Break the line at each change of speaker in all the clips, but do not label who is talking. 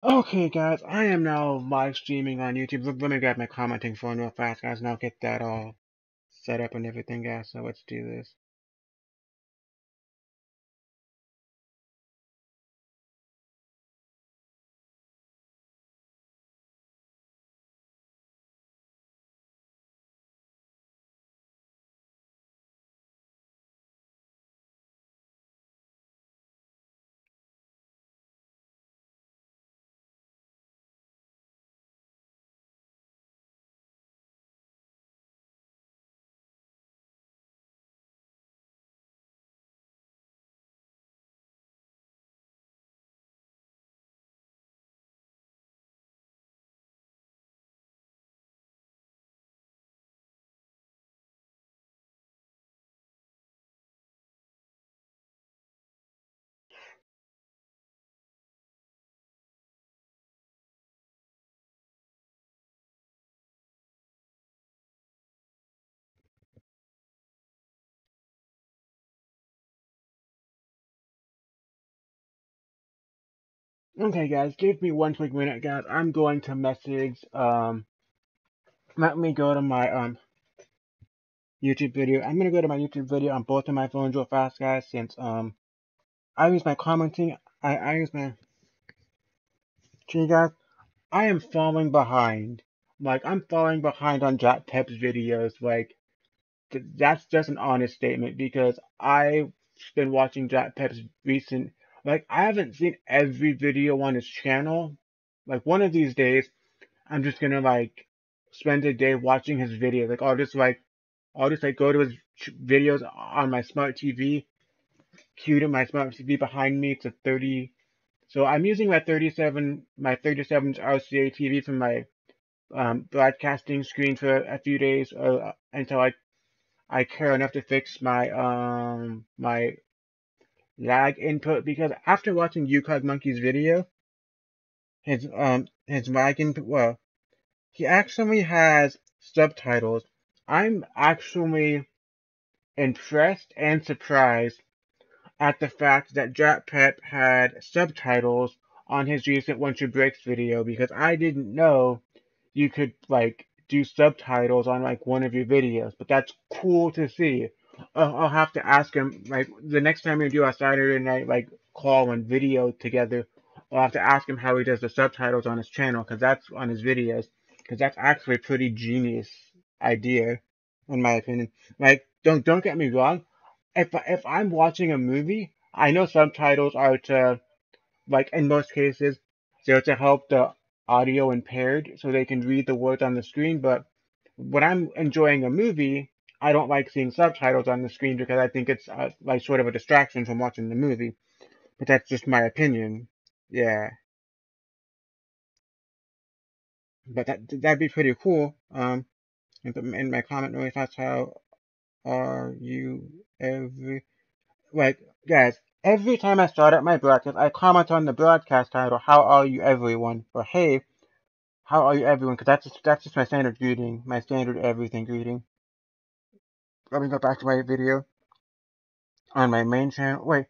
Okay, guys, I am now live streaming on YouTube. Let me grab my commenting phone real fast, guys, and I'll get that all set up and everything, guys. So let's do this. Okay, guys, give me one quick minute, guys. I'm going to message. Let me go to my YouTube video. I'm gonna go to my YouTube video on both of my phones real fast, guys, since I use my commenting. I use my. See, guys, I am falling behind. Like I'm falling behind on Jack Pep's videos. Like. That's just an honest statement because I've been watching Jack Pep's recent. Like, I haven't seen every video on his channel. Like, one of these days, I'm just gonna, like, spend a day watching his videos. Like, I'll just, go to his videos on my smart TV, cue to my smart TV behind me. It's a 30. So I'm using my 37 RCA TV from my broadcasting screen for a few days until I care enough to fix my lag input because after watching Yukog Monkey's video, his lag input he actually has subtitles. I'm actually impressed and surprised at the fact that Jack Pep had subtitles on his recent Once Your Breaks video because I didn't know you could like do subtitles on like one of your videos, but that's cool to see. I'll have to ask him like the next time we do a Saturday night like call and video together. I'll have to ask him how he does the subtitles on his channel because that's on his videos because that's actually a pretty genius idea in my opinion. Like don't get me wrong. If I'm watching a movie, I know subtitles are to like in most cases, they're to help the audio impaired so they can read the words on the screen. But when I'm enjoying a movie, I don't like seeing subtitles on the screen because I think it's like sort of a distraction from watching the movie. But that's just my opinion. Yeah, but that'd be pretty cool. In my comment notice, that's how are you every like guys. Every time I start up my broadcast, I comment on the broadcast title, "How are you, everyone?" or "Hey, how are you, everyone?" Because that's just my standard greeting, my standard everything greeting. Let me go back to my video on my main channel. Wait,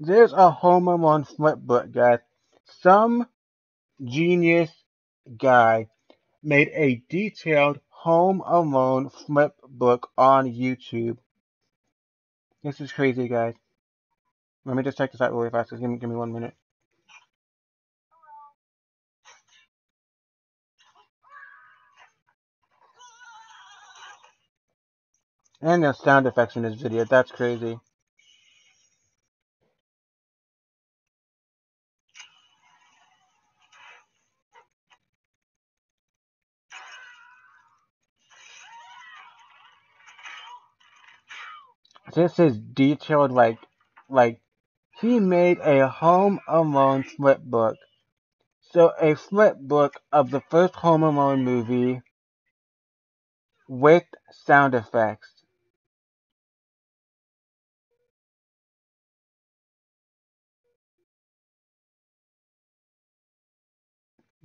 there's a Home Alone flipbook, guys. Some genius guy made a detailed Home Alone flipbook on YouTube. This is crazy, guys. Let me just check this out really fast. Just give me 1 minute. And there's sound effects in this video. That's crazy. This is detailed like he made a Home Alone flipbook. So a flipbook of the first Home Alone movie with sound effects.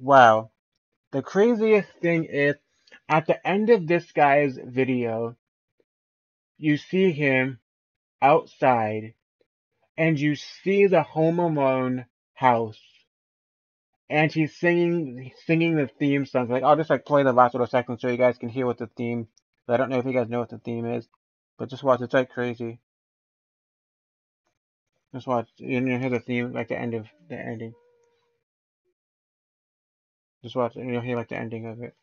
Wow. The craziest thing is, at the end of this guy's video, you see him outside and you see the Home Alone house. and she's singing the theme song. Like, I'll just like play the last little section so you guys can hear what the theme. I don't know if you guys know what the theme is, but just watch. It's like crazy. Just watch. You know, hear the theme, like the end of the ending. Just watch it, and you'll hear like the ending of it.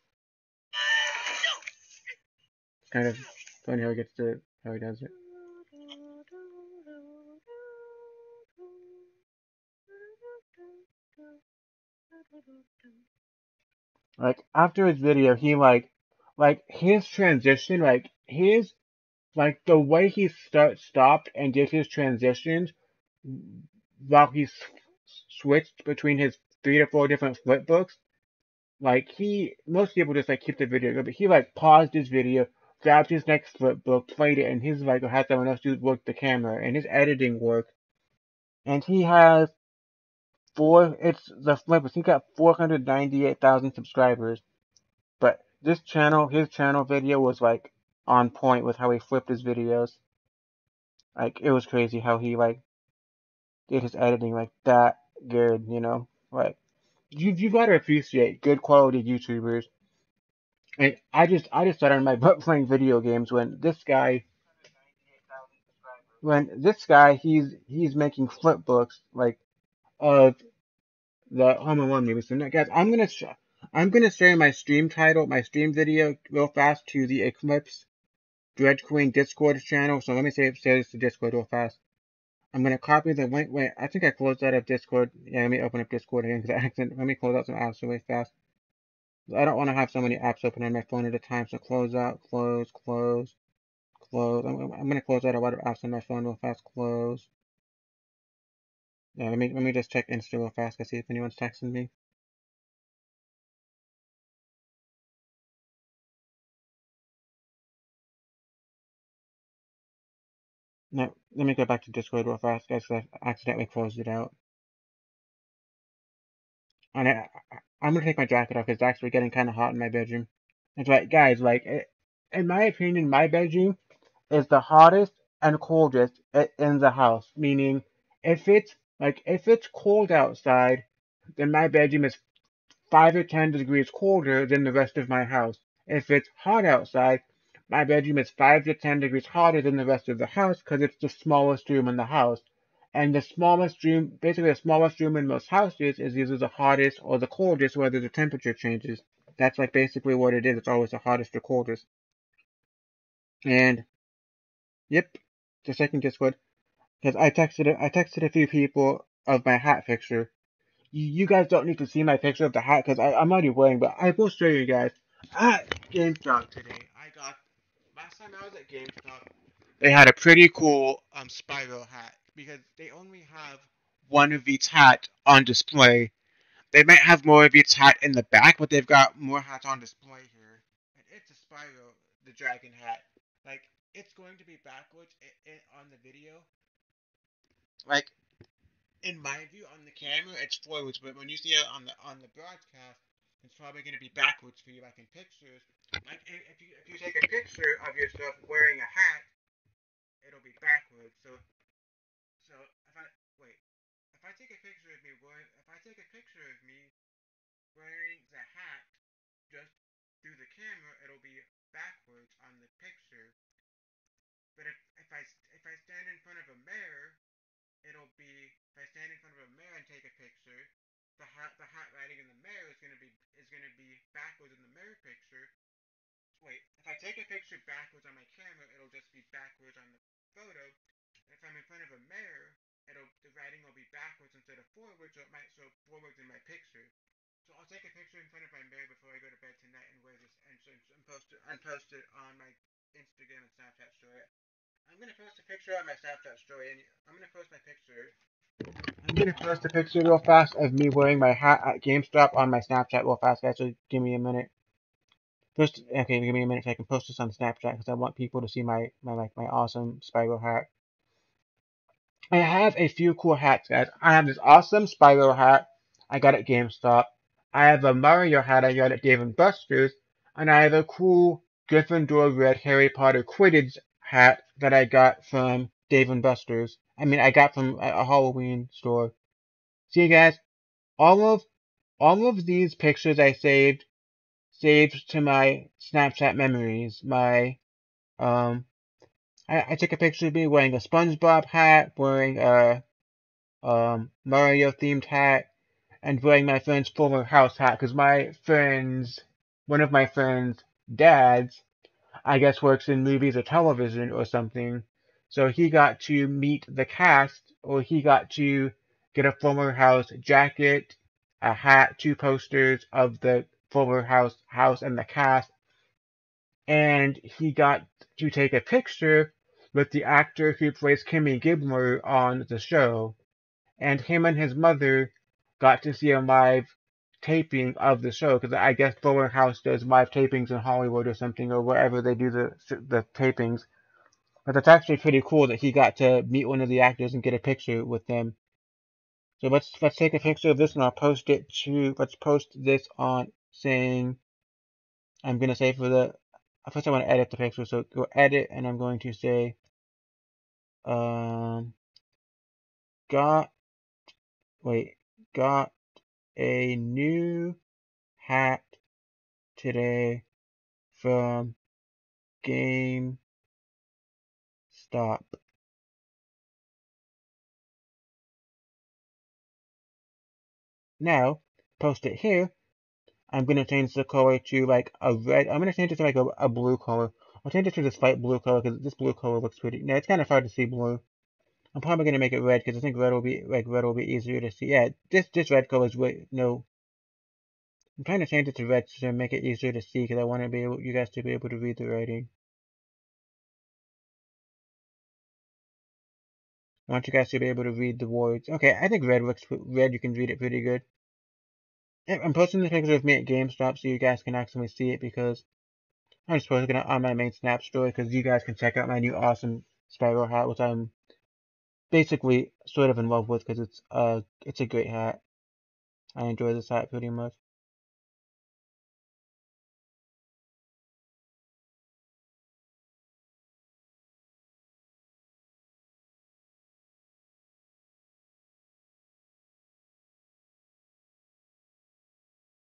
It's kind of funny how he gets to how he does it. Like after his video, he like his transition, like the way he stopped and did his transitions while he switched between his 3 to 4 different flip books. Like most people just like keep the video going, but he like paused his video, grabbed his next flip book, played it, and his like had someone else do work the camera and his editing work. And he has it's the flippers. He got 498,000 subscribers. But his channel video was like on point with how he flipped his videos. Like it was crazy how he like did his editing like that good, you know. Like you gotta appreciate good quality YouTubers. And I just started my butt playing video games when this guy he's making flip books like of the Home Alone movie. So now, guys, I'm gonna share my stream title, my stream video real fast to the Eclipse Dread Queen Discord channel. So let me say this to Discord real fast. I'm gonna copy the link. Wait, I think I closed out of Discord. Yeah, let me open up Discord again because I accident. Let me close out some apps really fast. I don't want to have so many apps open on my phone at a time. So close out, close, close, close. I'm gonna close out a lot of apps on my phone real fast. Close. Yeah, let me just check Insta real fast to see if anyone's texting me. No, let me go back to Discord real fast, guys, because I accidentally closed it out. And I'm gonna take my jacket off because it's actually getting kind of hot in my bedroom. It's like, guys, in my opinion, my bedroom is the hottest and coldest in the house. Meaning, if it's cold outside, then my bedroom is 5 or 10 degrees colder than the rest of my house. If it's hot outside, my bedroom is 5 to 10 degrees hotter than the rest of the house because it's the smallest room in the house. And the smallest room, basically the smallest room in most houses is either the hottest or the coldest, whether the temperature changes. That's like basically what it is. It's always the hottest or coldest. And yep, the second Discord. Because I texted a few people of my hat picture. You guys don't need to see my picture of the hat because I'm already wearing, but I will show you guys. At GameStop today, last time I was at GameStop, they had a pretty cool spiral hat because they only have one of each hat on display. They might have more of each hat in the back, but they've got more hats on display here. And it's a spiral, the dragon hat. Like, it's going to be backwards on the video. Like, in my view, on the camera, it's forwards, but when you see it on the broadcast, it's probably going to be backwards for you, like in pictures. Like if you take a picture of yourself wearing a hat, it'll be backwards. So if I wait, if I take a picture of me wearing, if I take a picture of me wearing the hat just through the camera, it'll be backwards on the picture. But if I stand in front of a mirror, it'll be if I stand in front of a mirror and take a picture, the hat writing in the mirror is gonna be backwards in the mirror picture. Wait, if I take a picture backwards on my camera, it'll just be backwards on the photo. If I'm in front of a mirror, the writing will be backwards instead of forwards, so it might show forwards in my picture. So I'll take a picture in front of my mirror before I go to bed tonight and wear this and post it on my Instagram and Snapchat story. I'm gonna post a picture on my Snapchat story, and I'm gonna post my picture. I'm gonna post a picture real fast of me wearing my hat at GameStop on my Snapchat real fast, guys. So give me a minute. Okay, give me a minute so I can post this on Snapchat because I want people to see my awesome Spyro hat. I have a few cool hats, guys. I have this awesome Spyro hat I got at GameStop. I have a Mario hat I got at Dave & Buster's, and I have a cool Gryffindor red Harry Potter Quidditch hat that I got from Dave & Buster's. I mean, I got from a Halloween store. See, guys, all of all of these pictures I saved to my Snapchat memories. I took a picture of me wearing a SpongeBob hat, wearing a Mario themed hat, and wearing my friend's former house hat, because one of my friend's dads, I guess, works in movies or television or something. So he got to meet the cast, or he got to get a former house jacket, a hat, two posters of the former house and the cast, and he got to take a picture with the actor who plays Kimmy Gibbler on the show. And him and his mother got to see a live taping of the show, because I guess Fuller House does live tapings in Hollywood or something, or wherever they do the tapings. But that's actually pretty cool that he got to meet one of the actors and get a picture with them. So let's take a picture of this and I'll post it to let's post this on saying I'm gonna say for the first I want to edit the picture, so go edit and I'm going to say um got wait got a new hat today from GameStop. Now, post it here. I'm going to change the color to like a red. I'm going to change it to like a blue color. I'll change it to this light blue color because this blue color looks pretty. No, it's kind of hard to see blue. I'm probably going to make it red because I think red will be easier to see. Yeah, this red color is way, no. I'm trying to change it to red to make it easier to see because I want to be able, you guys to be able to read the writing. I want you guys to be able to read the words. Okay, I think red. You can read it pretty good. I'm posting the picture of me at GameStop so you guys can actually see it because I'm just posting it on my main Snap story because you guys can check out my new awesome Spiral hat, which I'm basically sort of in love with because it's a great hat. I enjoy this hat pretty much.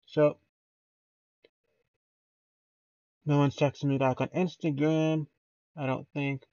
So no one's texting me back on Instagram. I don't think.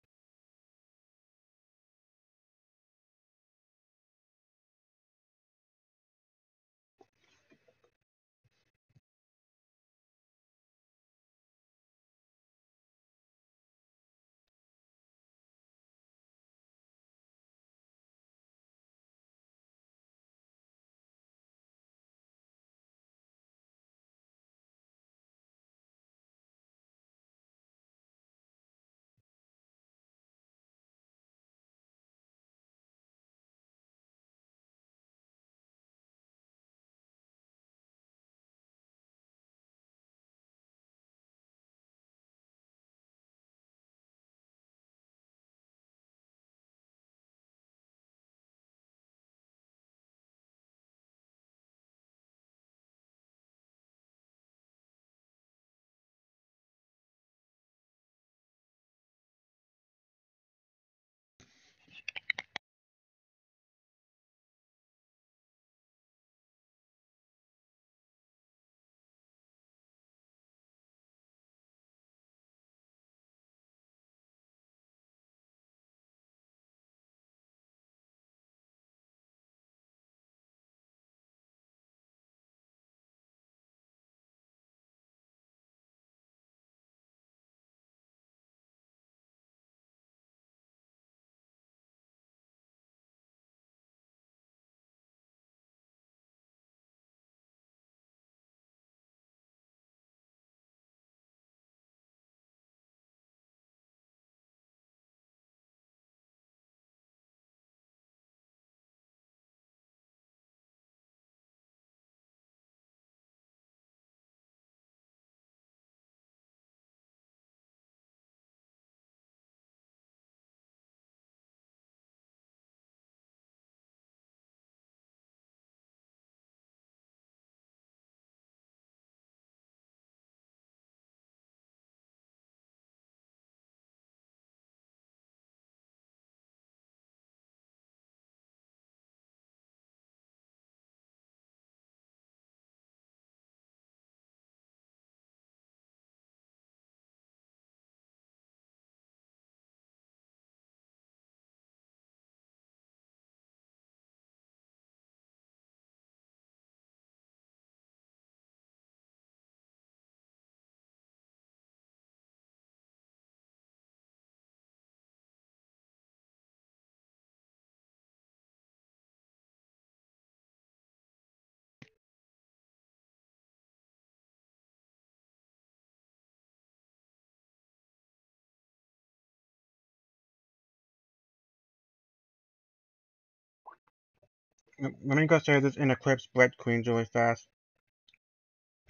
Let me go save this in Eclipse Blood Queens really fast.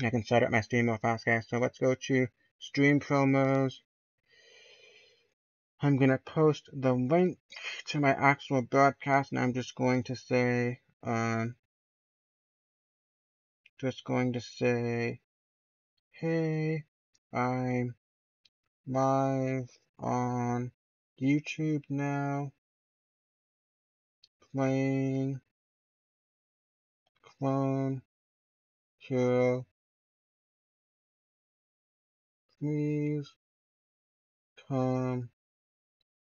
I can set up my stream real fast, guys. So let's go to stream promos. I'm gonna post the link to my actual broadcast, and I'm just going to say, hey, I'm live on YouTube now, playing Clone Hero. Please come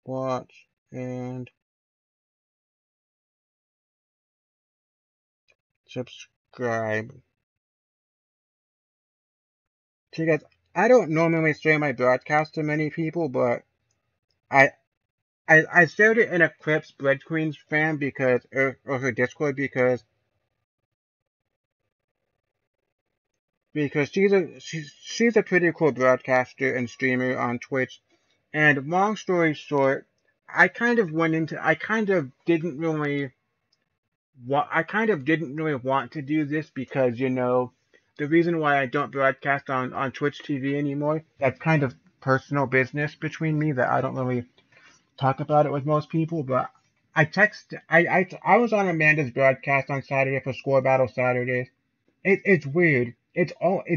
watch and subscribe. So guys, I don't normally stream my broadcast to many people, but I I shared it in Eclipse Blood Queen's fan because or her Discord because she's a pretty cool broadcaster and streamer on Twitch. And long story short, I kind of didn't really want to do this because, you know, the reason why I don't broadcast on Twitch TV anymore, that's kind of personal business between me that I don't really talk about it with most people, but I was on Amanda's broadcast on Saturday for Score Battle Saturdays. It's weird. It's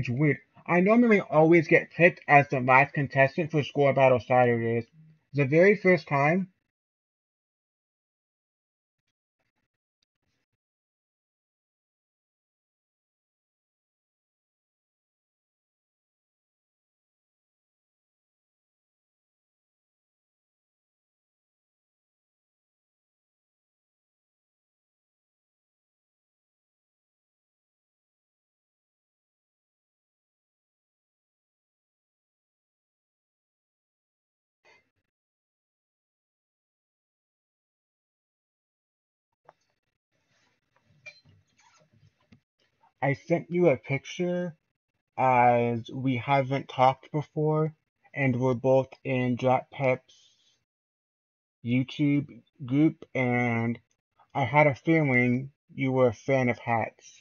weird. I normally always get picked as the last contestant for Score Battle Saturdays. The very first time, I sent you a picture as we haven't talked before, and we're both in Drop Pep's YouTube group, and I had a feeling you were a fan of hats.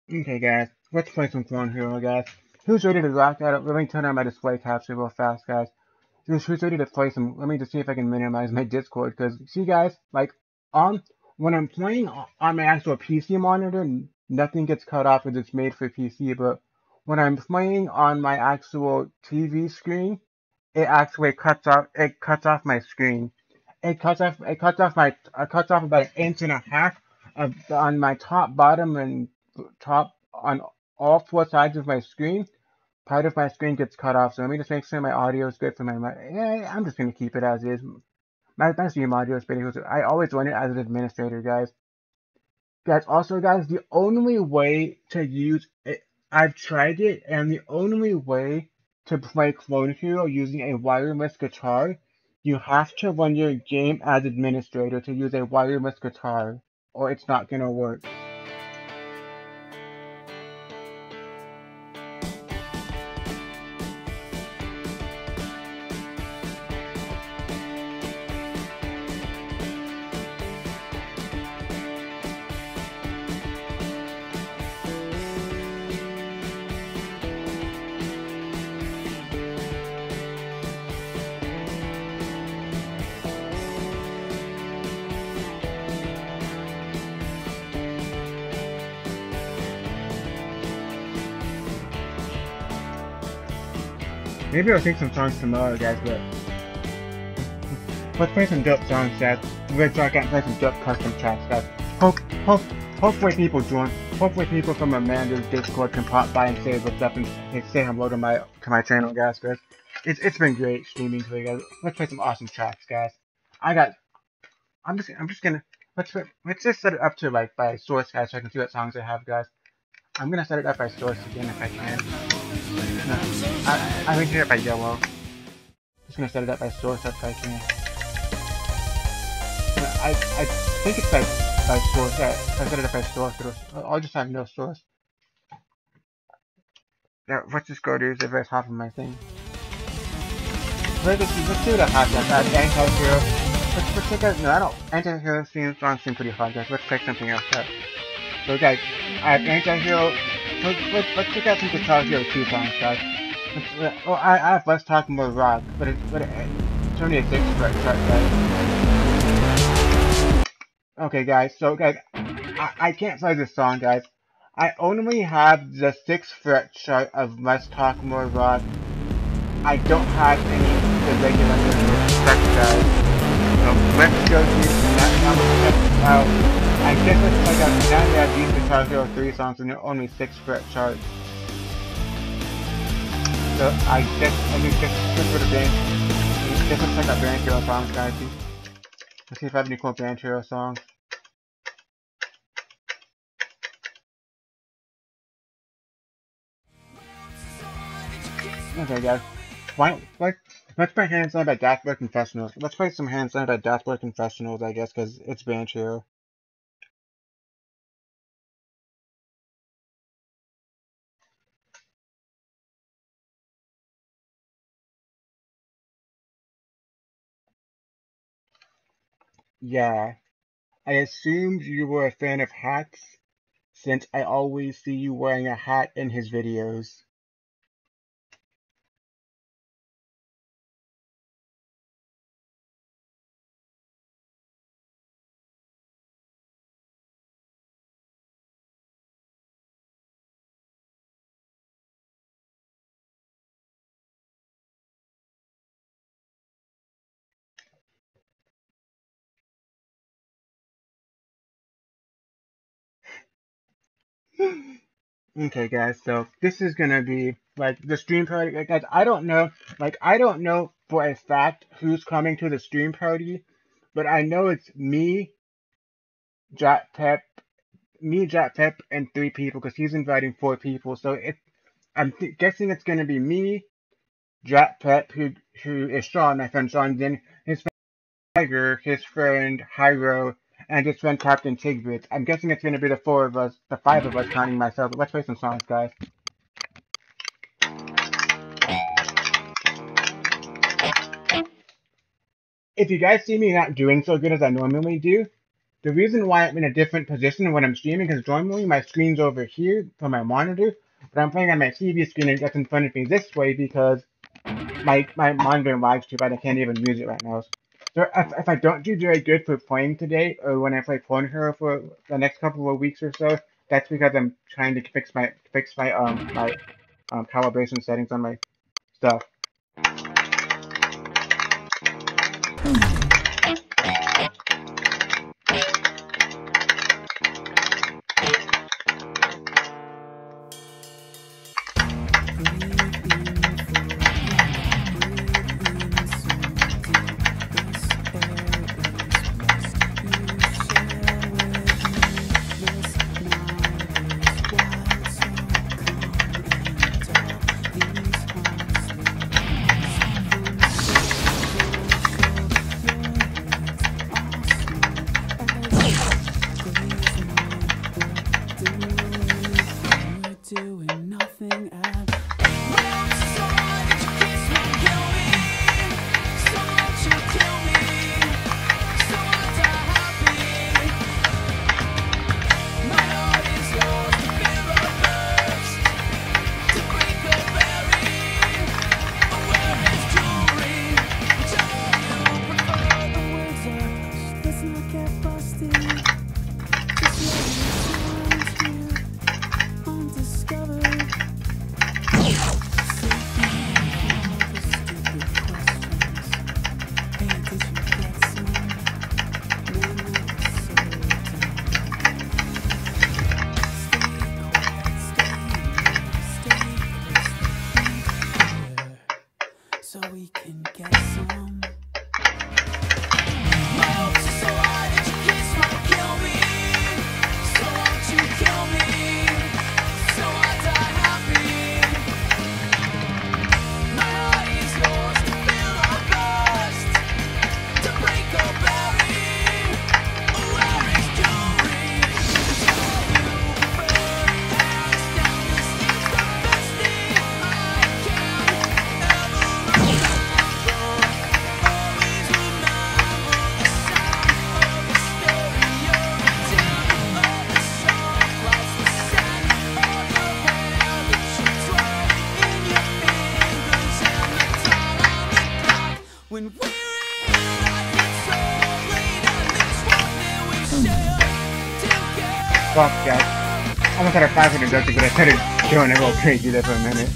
Okay, guys, let's play some Clone Hero, guys. Who's ready to rock that up? Let me turn on my display capture real fast, guys. Who's ready to play some? Let me just see if I can minimize my Discord, because, see, guys, like, on when I'm playing on my actual PC monitor, nothing gets cut off because it's made for PC, but when I'm playing on my actual TV screen, it cuts off my screen. It cuts off about an inch and a half on my top, bottom, and top on all four sides of my screen. Part of my screen gets cut off, so let me just make sure my audio is good for my. Yeah, I'm just gonna keep it as is. My stream audio is pretty good. I always run it as an administrator, guys. Also, guys, the only way to use it, I've tried it, and the only way to play Clone Hero using a wireless guitar, you have to run your game as administrator to use a wireless guitar, or it's not gonna work. Maybe I'll sing some songs tomorrow, guys, but let's play some dope songs, guys. We're gonna try and play some dope custom tracks, guys. Hopefully people join. Hopefully people from Amanda's Discord can pop by and say what's up and say hello to my channel, guys. It's been great streaming today, guys. Let's play some awesome tracks, guys. I'm just let's just set it up to like by source, guys, so I can see what songs I have, guys. I'm gonna set it up by source again if I can. No, I'm gonna set it by yellow. Just gonna set it up by source if I can. I think it's by source. Yeah, if I set it up by source, I'll just have no source. Yeah, let's just go to the very top of my thing. Let's do the hot guys. Anti-hero. Let's check out. No, I don't. Anti-hero songs seem pretty hot, guys. Let's check something else out. So, guys, I have anti-hero. Let's check out some Guitar Hero 2 songs, guys. Well, I have Let's Talk More Rock, but it's only a 6-fret chart, guys. Okay, guys. So, guys, I can't play this song, guys. I only have the 6-fret chart of Let's Talk More Rock. I don't have any of the regular effects, guys. So let's go through that now. Let's check it out. I guess let's check out now that I have these Guitar Hero 3 songs and they're only 6-fret charts. So I guess just for the band. Let's check out Band Hero songs, guys. Let's see if I have any cool Band Hero songs. Okay, guys. Let's play Hand Signed by Dashboard Confessionals. Let's play some Hand Signed by Dashboard Confessionals, I guess, because it's Band Hero. Yeah. I assumed you were a fan of hats, since I always see you wearing a hat in his videos. Okay, guys, so this is gonna be, like, the stream party. Like, guys, I don't know for a fact who's coming to the stream party, but I know it's me, Jack Pep, and 3 people, because he's inviting 4 people, so I'm guessing it's gonna be me, Jack Pep, who is Sean, my friend Sean, then his friend Tiger, his friend Hyro, and his friend Captain Tigbits. I'm guessing it's gonna be the 5 of us counting myself, but let's play some songs, guys. If you guys see me not doing so good as I normally do, the reason why I'm in a different position when I'm streaming is normally my screen's over here for my monitor, but I'm playing on my TV screen and it gets in front of me this way because my monitor lags too bad I can't even use it right now. So if I don't do very good for playing today, or when I play Porn Hero for the next couple of weeks or so, that's because I'm trying to fix my calibration settings on my stuff.
Doing nothing at so we can get some. My hopes are so high that you kiss my kiss.
Fuck, guys. I almost had a 500 objective, but I started doing a little crazy there for a minute.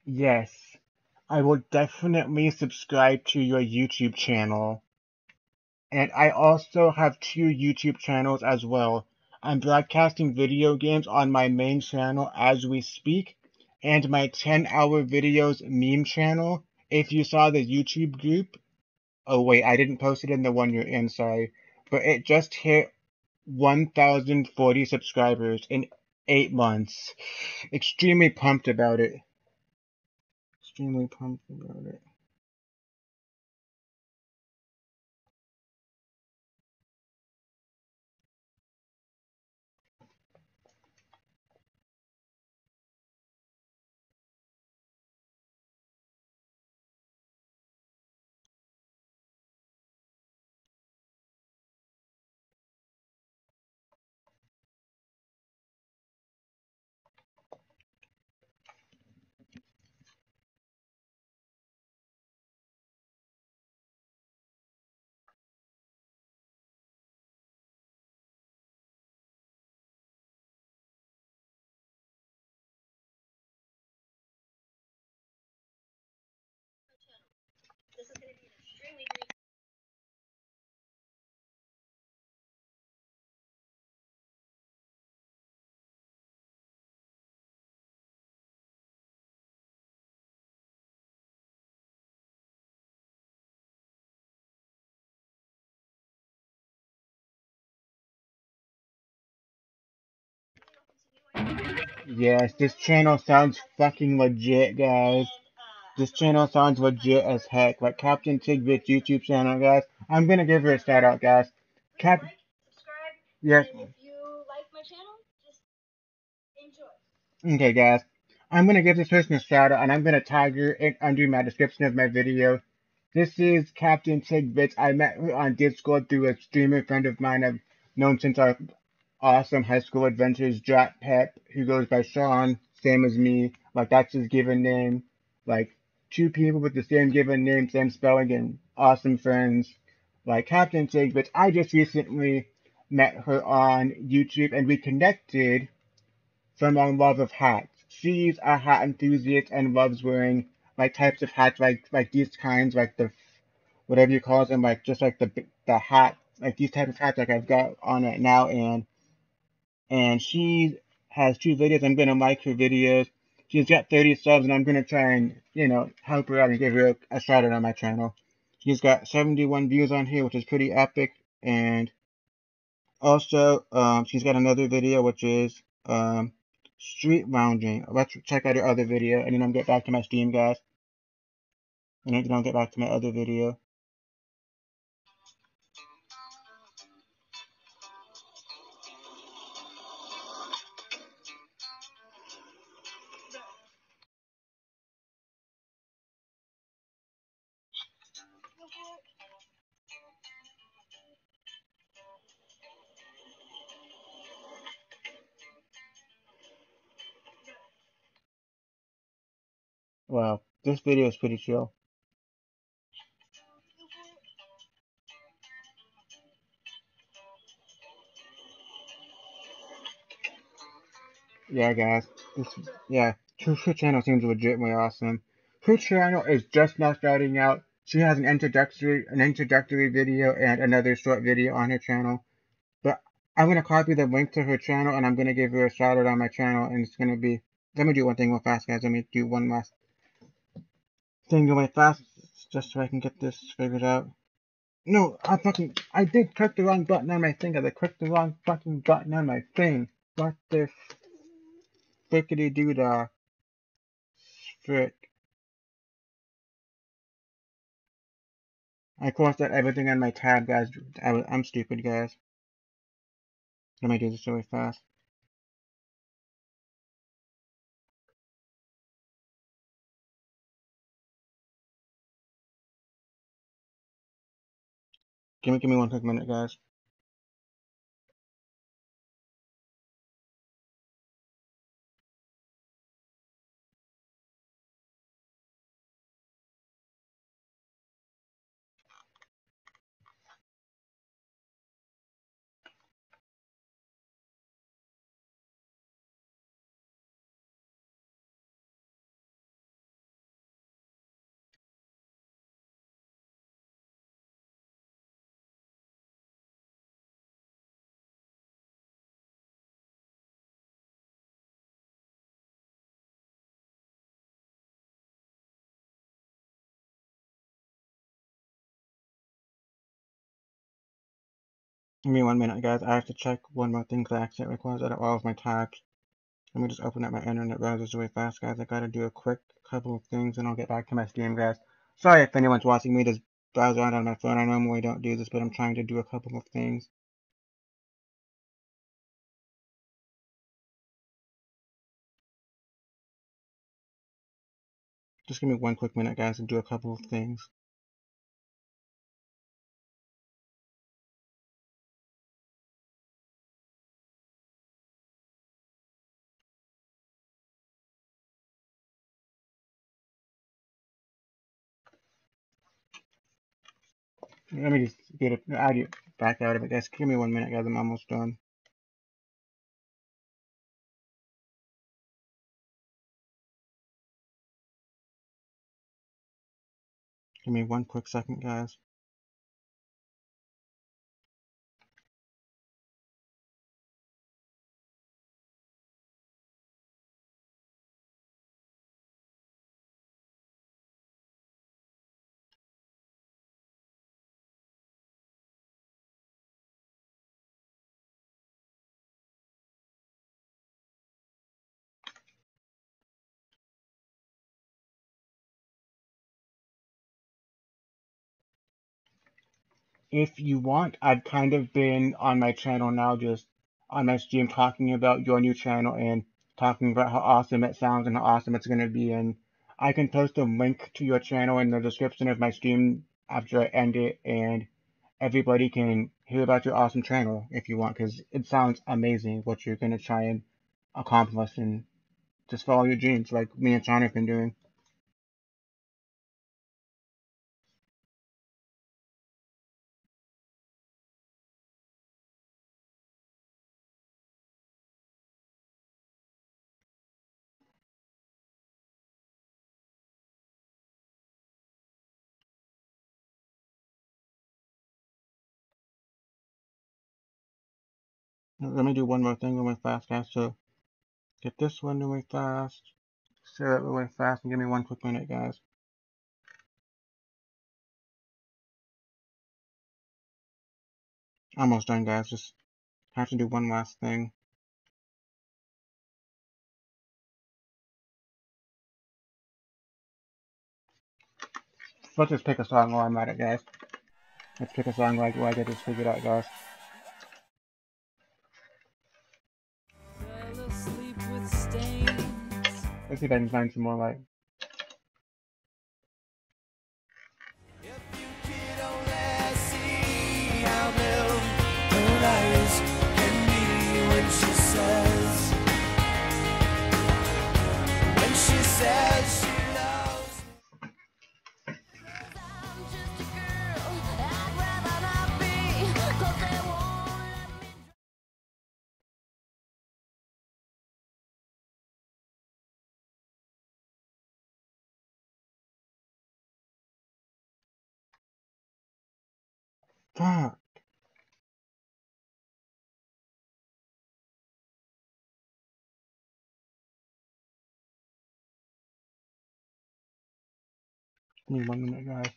Yes, I will definitely subscribe to your YouTube channel. And I also have two YouTube channels as well. I'm broadcasting video games on my main channel as we speak, and my 10-hour videos meme channel. If you saw the YouTube group, oh wait, I didn't post it in the one you're in, sorry, but it just hit 1,040 subscribers in 8 months. Extremely pumped about it. Extremely pumped about it. Yes, this channel sounds fucking legit, guys. This channel sounds legit as heck. Like Captain Tigbit's YouTube channel, guys. I'm gonna give her a shout out, guys. Cap. Yes. Okay, guys. I'm gonna give this person a shout out, and I'm gonna tag her in under my description of my video. This is Captain Tigbits. I met her on Discord through a streamer friend of mine I've known since our awesome high school adventures. Jack Pep, who goes by Sean, same as me. Like that's his given name. Like two people with the same given name, same spelling, and awesome friends. Like Captain Tigbits. I just recently met her on YouTube, and we connected from our love of hats. She's a hat enthusiast and loves wearing like types of hats, like these kinds, like the whatever you call them, like just like the hat, like these type of hats, like I've got on right now, and she has two videos. I'm gonna like her videos. She's got 30 subs, and I'm gonna try and help her out and give her a shout out on my channel. She's got 71 views on here, which is pretty epic, and also, she's got another video which is street lounging. Let's check out her other video, and then I'll get back to my Steam, guys. And then I'll get back to my other video. Wow, this video is pretty chill. Yeah, guys. This, yeah, her channel seems legitimately awesome. her channel is just now starting out. She has an introductory video and another short video on her channel. But I'm gonna copy the link to her channel and I'm gonna give her a shout out on my channel, and it's gonna be. Let me do one thing real fast, guys. Let me do one last thing real fast, just so I can get this figured out. No, I did click the wrong button on my thing. I clicked the wrong fucking button on my thing. What the frickety do the frick? I crossed out everything on my tab, guys. I'm stupid, guys. Let me do this really fast. Give me one quick minute, guys. Give me 1 minute, guys. I have to check one more thing because I accidentally closed out all of my tabs. Let me just open up my internet browser really fast, guys. I gotta do a quick couple of things and I'll get back to my stream, guys. Sorry if anyone's watching me just browse around on my phone. I normally don't do this, but I'm trying to do a couple of things. Just give me one quick minute, guys, and do a couple of things. Let me just get it back out of it, guys. Give me 1 minute, guys. I'm almost done. Give me one quick second, guys. If you want, I've kind of been on my channel now, just on my stream, talking about your new channel and talking about how awesome it sounds and how awesome it's going to be. And I can post a link to your channel in the description of my stream after I end it, and everybody can hear about your awesome channel if you want, because it sounds amazing what you're going to try and accomplish, and just follow your dreams like me and Sean have been doing. Let me do one more thing really fast, guys. So get this one really fast, share it really fast, and give me one quick minute, guys. Almost done, guys. Just have to do one last thing. Let's just pick a song while I'm at it, guys. Let's pick a song while I get this figured out, guys. Let's see if I can find some more, like, Fuck. Give me 1 minute, guys.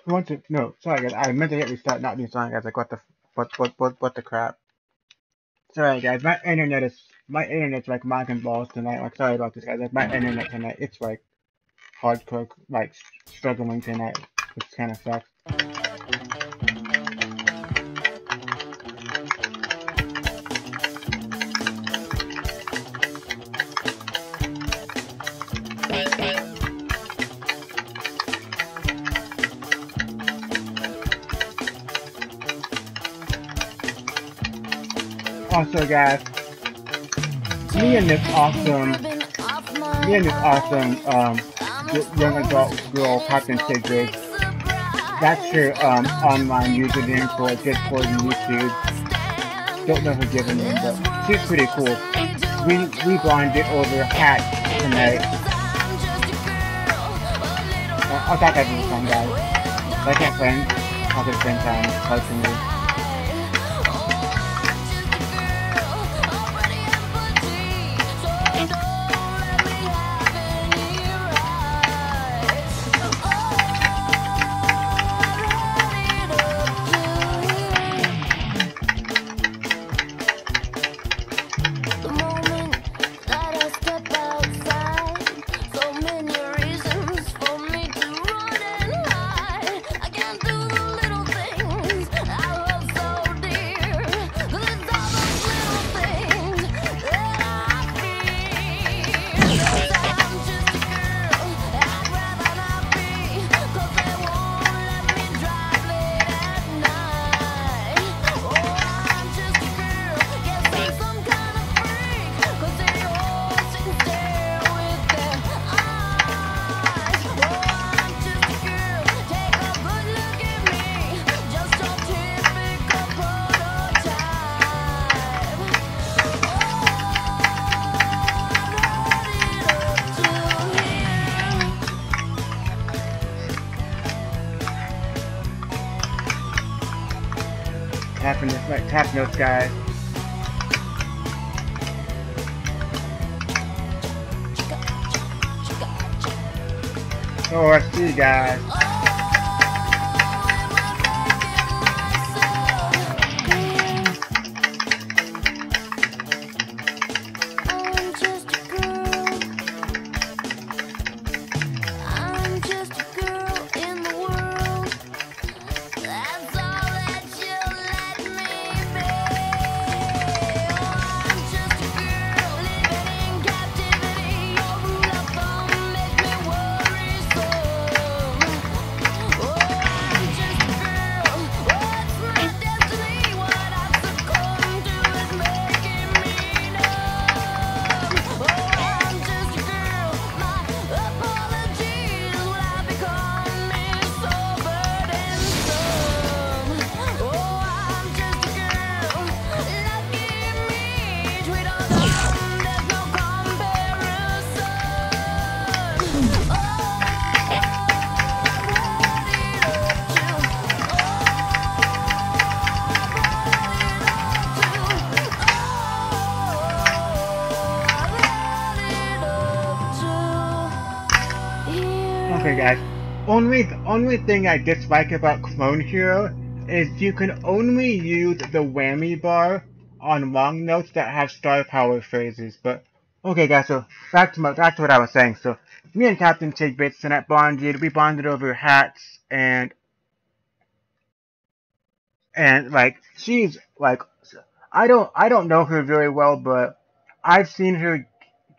I want to, no, sorry guys, I meant to hit restart, not do something, guys, like what the crap. Sorry guys, my internet's like mocking balls tonight, like sorry about this guys, like my internet tonight, it's like hardcore, like struggling tonight, which kind of sucks. Also guys, me and this awesome, young adult girl, Captain Sigrid, that's her online username for Discord and YouTube. Don't know her given name, but she's pretty cool. We bonded over hats tonight. I'll talk after this one, guys. I can't talk at the same time, personally. Tapping this, like tap notes, guys. So I see you guys. Okay, guys. Only thing I dislike about Clone Hero is you can only use the whammy bar on long notes that have star power phrases. But okay, guys. So back to what I was saying. So me and Captain Tidbits and that bonded. We bonded over hats and like she's like I don't know her very well, but I've seen her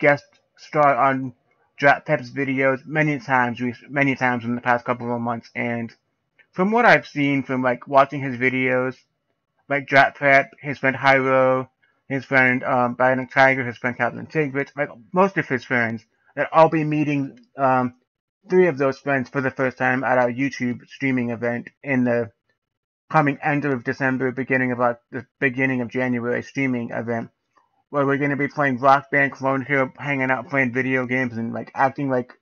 guest star on Pep's videos many times in the past couple of months, and from what I've seen from like watching his videos, like Pep, his friend Hyro, his friend Biden Tiger, his friend Captain Tigrit, like most of his friends, that I'll be meeting three of those friends for the first time at our YouTube streaming event in the coming end of December, the beginning of January streaming event where we're gonna be playing Rock Band, Clone Hero, hanging out, playing video games, and like acting like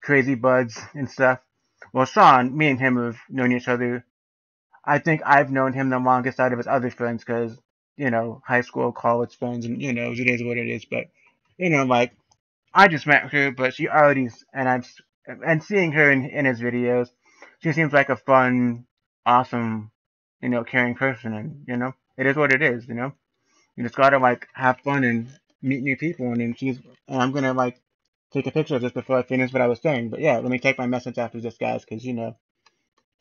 crazy buds and stuff. Well, Sean, me and him have known each other. I think I've known him the longest out of his other friends because high school, college friends, and it is what it is. But like I just met her, but she already and seeing her in his videos, she seems like a fun, awesome, caring person, and it is what it is. You just gotta like have fun and meet new people, and then and I'm gonna like take a picture of this before I finish what I was saying. But yeah, let me take my message after this, guys, because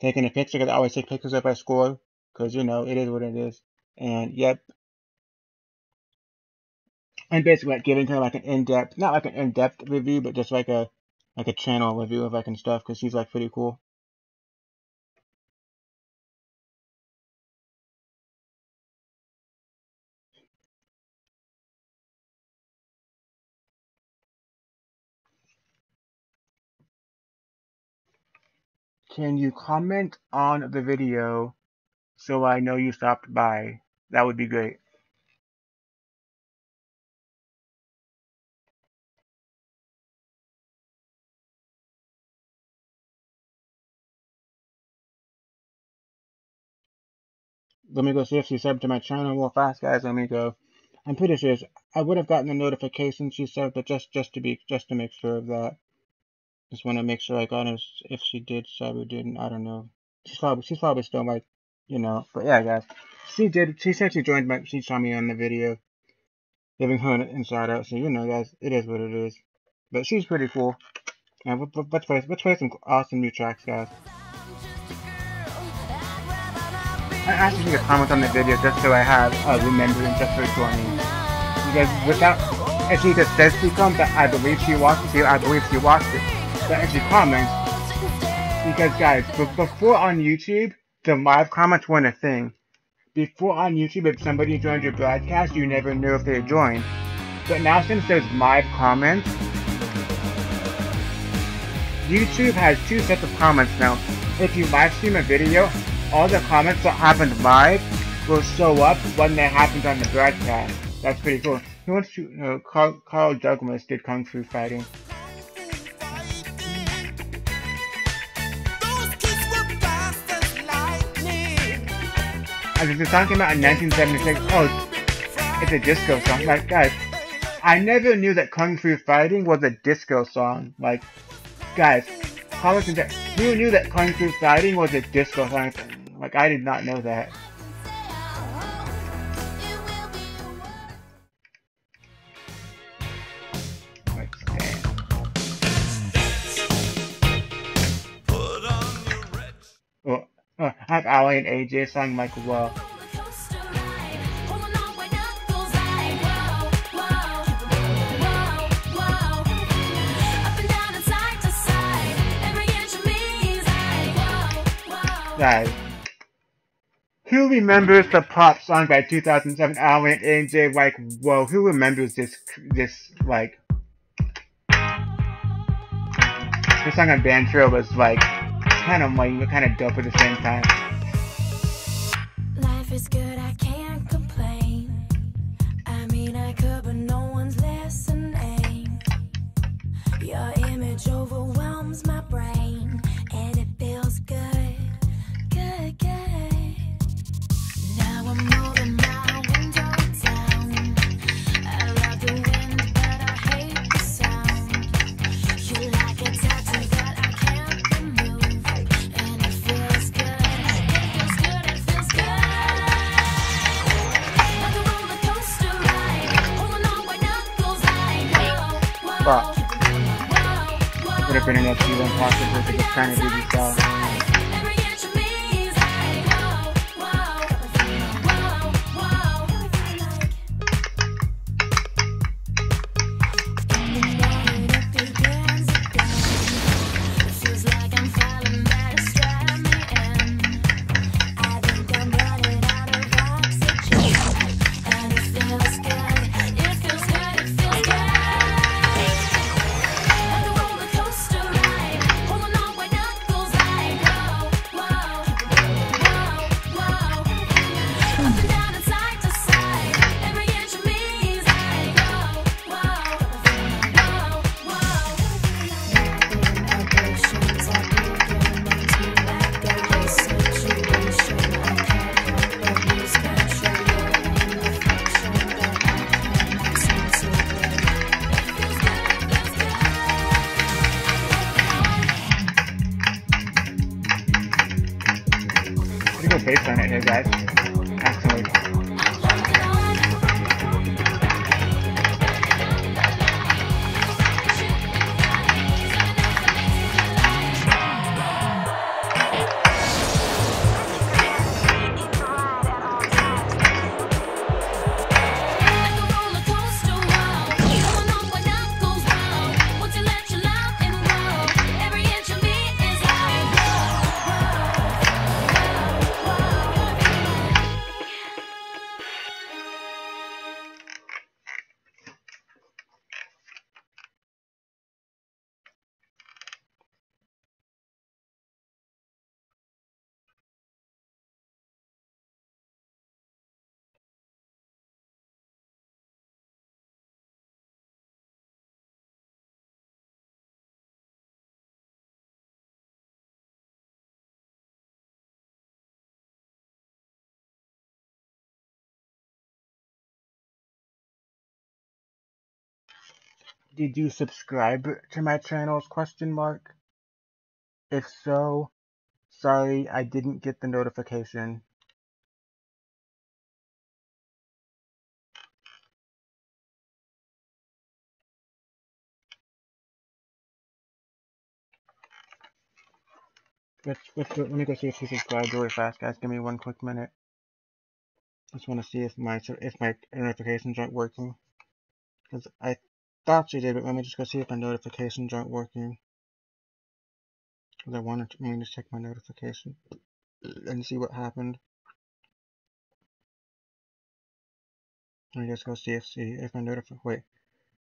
taking a picture, because I always take pictures of my score, because it is what it is. And yep, I'm basically like giving her like an in-depth, not like an in-depth review, but just like a channel review of like and stuff, because she's like pretty cool. Can you comment on the video so I know you stopped by? That would be great. Let me go see if she subbed to my channel real fast, guys. Let me go. I'm pretty sure I would have gotten a notification she subbed, but just to make sure of that. Just want to make sure I got her if she did sub or didn't. I don't know. She's probably still like, But yeah, guys, she did. She said she saw me on the video, giving her an shout out. So guys, it is what it is. But she's pretty cool. And let's play some awesome new tracks, guys. I asked you to comment on the video just so I have a remembering just for joining. Because if she just says she comes, I believe she watched it. I believe she watched it. But if she comments, because guys, before on YouTube, the live comments weren't a thing. Before on YouTube, if somebody joined your broadcast, you never knew if they joined. But now since there's live comments, YouTube has two sets of comments now. If you live stream a video, all the comments that happened live will show up when they happened on the broadcast. That's pretty cool. Who wants to? Carl Douglas did Kung Fu Fighting. As the song came out in 1976, it's a disco song. Like, guys, I never knew that Kung Fu Fighting was a disco song. Like, guys, who knew that Kung Fu Fighting was a disco song? Like, I did not know that. Like, well, I have Ali and AJ song like, well. Guys, who remembers the pop song by 2007, Ali and AJ, like, whoa, who remembers this, like, this song on Band Trail was, like, kind of lame, but kind of dope at the same time.
Life is good, I can't complain. I mean, I could, but no one's listening. Your image overwhelms my brain, and it feels good. Now I'm moving my window down. I love the wind, but I hate the sound. You like a tattoo, but I can't
fuck. Would have been an issue impossible to just kind of do this out. Pretty good bass on it here, guys. Actually. Did you subscribe to my channels? Question mark. If so, sorry I didn't get the notification. Let me go see if you subscribed really fast, guys. Give me one quick minute. I just want to see if my notifications aren't working. Because I thought you did, but let me just go see if my notifications aren't working. Because I wanted to just check my notification and see what happened. Let me just go see if my notification. Wait.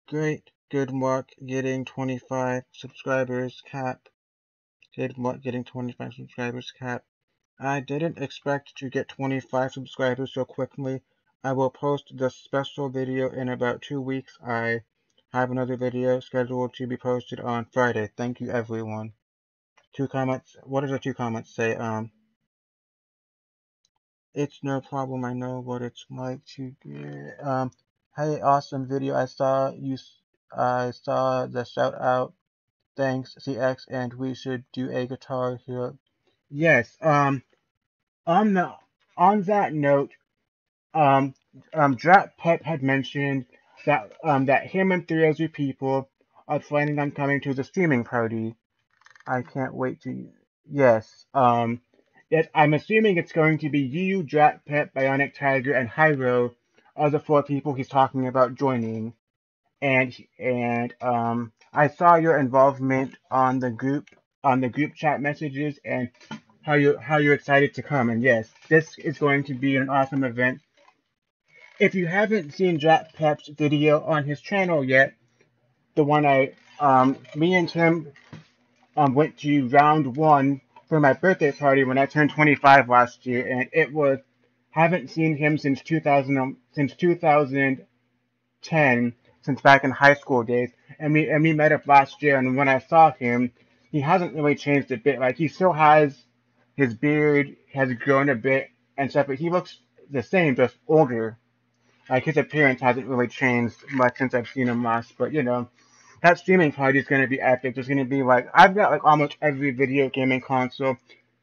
Great. Good mark getting 25 subscribers cap. Good mark getting 25 subscribers cap. I didn't expect to get 25 subscribers so quickly. I will post the special video in about 2 weeks. I have another video scheduled to be posted on Friday. Thank you, everyone. 2 comments. What does the 2 comments say? It's no problem. I know what it's like to get. Hey, awesome video. I saw the shout out. Thanks, CX, and we should do a guitar here. Yes. On the on that note, Drat Pep had mentioned that him and 3 other people are planning on coming to the streaming party. I can't wait to. Yes. Yes, I'm assuming it's going to be you, Drat Pep, Bionic Tiger, and Hyro are the 4 people he's talking about joining. And I saw your involvement on the group chat messages and how you're excited to come. And yes, this is going to be an awesome event. If you haven't seen Jack Pep's video on his channel yet, the one me and Tim went to round 1 for my birthday party when I turned 25 last year, and it was haven't seen him since 2010, since back in high school days, and we met up last year, and when I saw him, he hasn't really changed a bit. Like, he still has his beard has grown a bit and stuff, but he looks the same, just older. Like, his appearance hasn't really changed much since I've seen him last, but that streaming party is going to be epic. There's going to be I've got almost every video gaming console: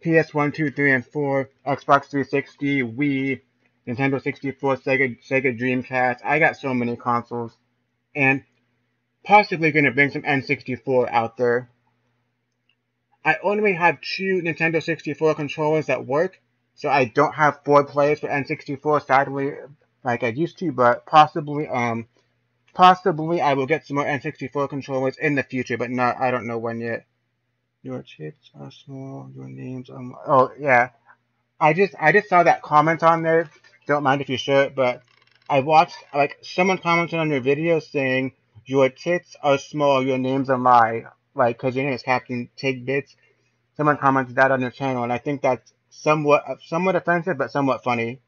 PS1, 2, 3, and 4, Xbox 360, Wii, Nintendo 64, Sega Dreamcast. I got so many consoles. And possibly going to bring some N64 out there. I only have 2 Nintendo 64 controllers that work, so I don't have 4 players for N64, sadly, like I used to, but possibly I will get some more N64 controllers in the future, but not, I don't know when yet. Your chips are small, your names are, oh yeah. I just saw that comment on there. Don't mind if you share it, but I watched, like, someone commented on your video saying, your tits are small, your name's a lie. Like, cause your name is Captain Tidbits. Someone commented that on your channel, and I think that's somewhat offensive, but somewhat funny.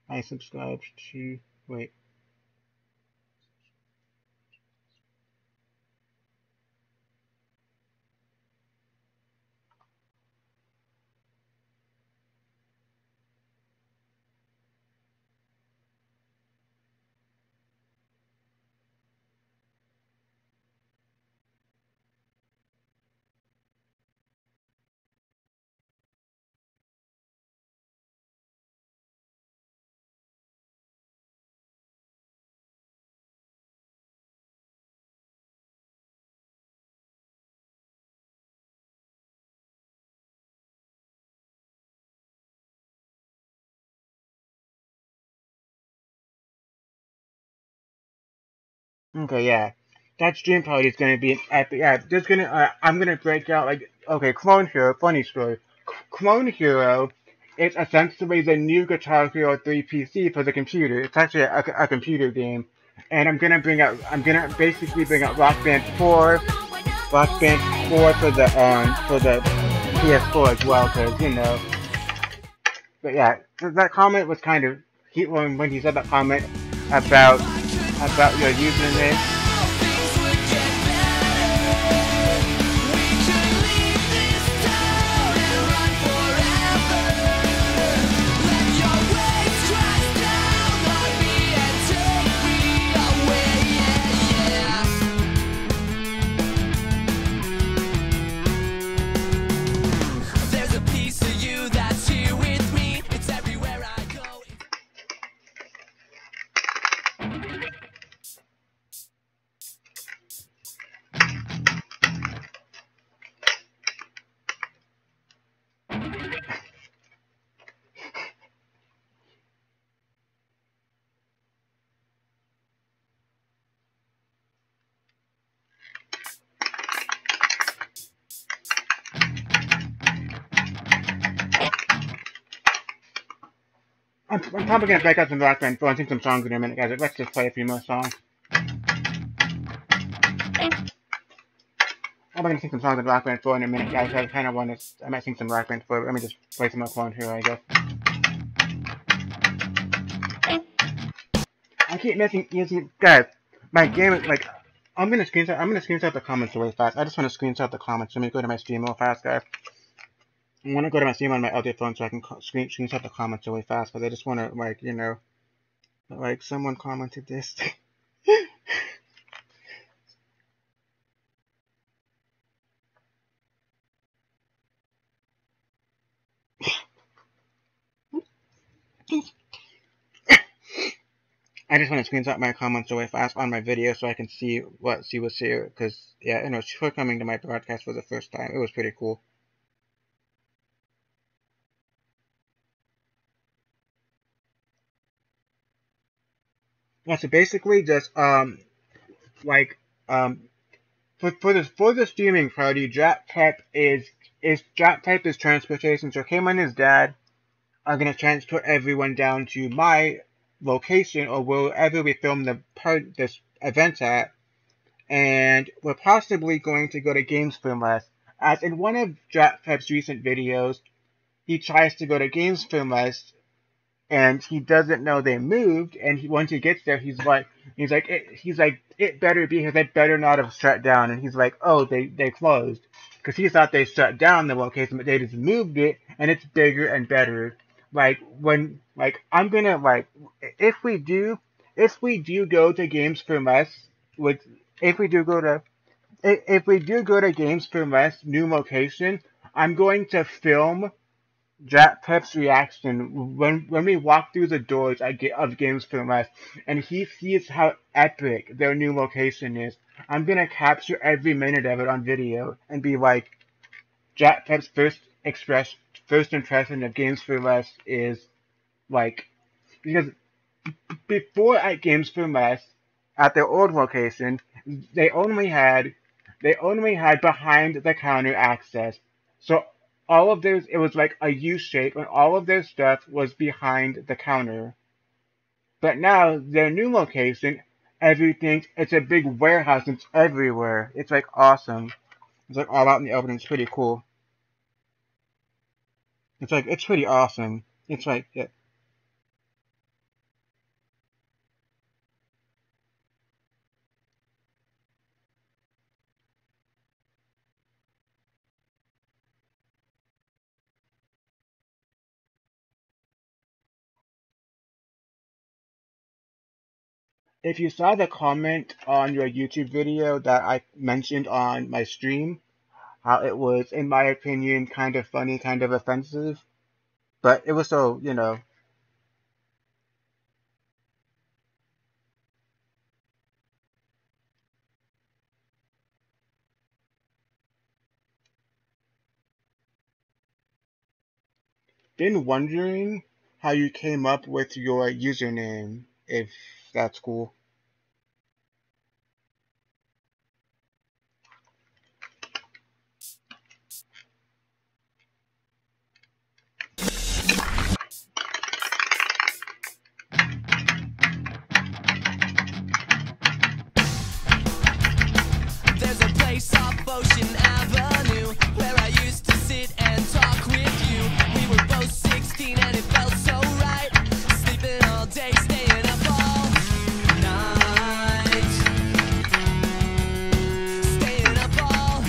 I subscribed to, wait. Okay, yeah. That stream party is gonna be epic. Yeah, there's gonna, I'm gonna break out, like, okay, Clone Hero, funny story. Clone Hero is essentially the new Guitar Hero 3 PC for the computer. It's actually a computer game. And I'm gonna basically bring out Rock Band 4 for the PS4 as well, cause, you know. But yeah, that comment was kind of, when he said that comment about your username. I'm probably gonna break out some Rock Band 4 and sing some songs in a minute, guys. Let's just play a few more songs. I'm gonna sing some songs in Rock Band 4 in a minute, guys. I kind of want to. I might sing some Rock Band 4. Let me just play some more Clone Hero, I guess. I keep missing easy, guys. My game is like. I'm gonna screenshot the comments really fast. I just want to screenshot the comments. Let me go to my stream real fast, guys. I want to go to my stream on my other phone so I can screenshot the comments really fast, because I just want to, like, you know, like, someone commented this. I just want to screenshot my comments really fast on my video so I can see what she was here, because, yeah, you know, her coming to my broadcast for the first time. It was pretty cool. Yeah, so basically just, like, for the streaming party, Drop Type is transportation, so him and his dad are gonna transport everyone down to my location or wherever we film this event at, and we're possibly going to go to Games Film West. As in one of Drop Type's recent videos, he tries to go to Games Film West and he doesn't know they moved. And once he gets there, he's like, it better be, because they better not have shut down. And he's like, oh, they closed, because he thought they shut down the location, but they just moved it, and it's bigger and better. I'm gonna, like, if we do go to Games for Less, with if we do go to Games for Less new location, I'm going to film Jack Pep's reaction when we walk through the doors of Games for Less, and he sees how epic their new location is. I'm gonna capture every minute of it on video and be like, Jack Pep's first impression of Games for Less is like, because before at Games for Less, at their old location, they only had behind the counter access. So all of theirs, it was like a U shape, and all of their stuff was behind the counter. But now their new location, it's a big warehouse. It's everywhere. It's like awesome. It's like all out in the open. It's pretty cool. It's pretty awesome. It's like yeah. If you saw the comment on your YouTube video that I mentioned on my stream, how it was, in my opinion, kind of funny, kind of offensive, but it was so, been wondering how you came up with your username, if that's cool.
There's a place off Ocean Avenue where I used to sit and talk with you. We were both 16 and it felt so right. Sleeping all day, staying up all night. Staying up all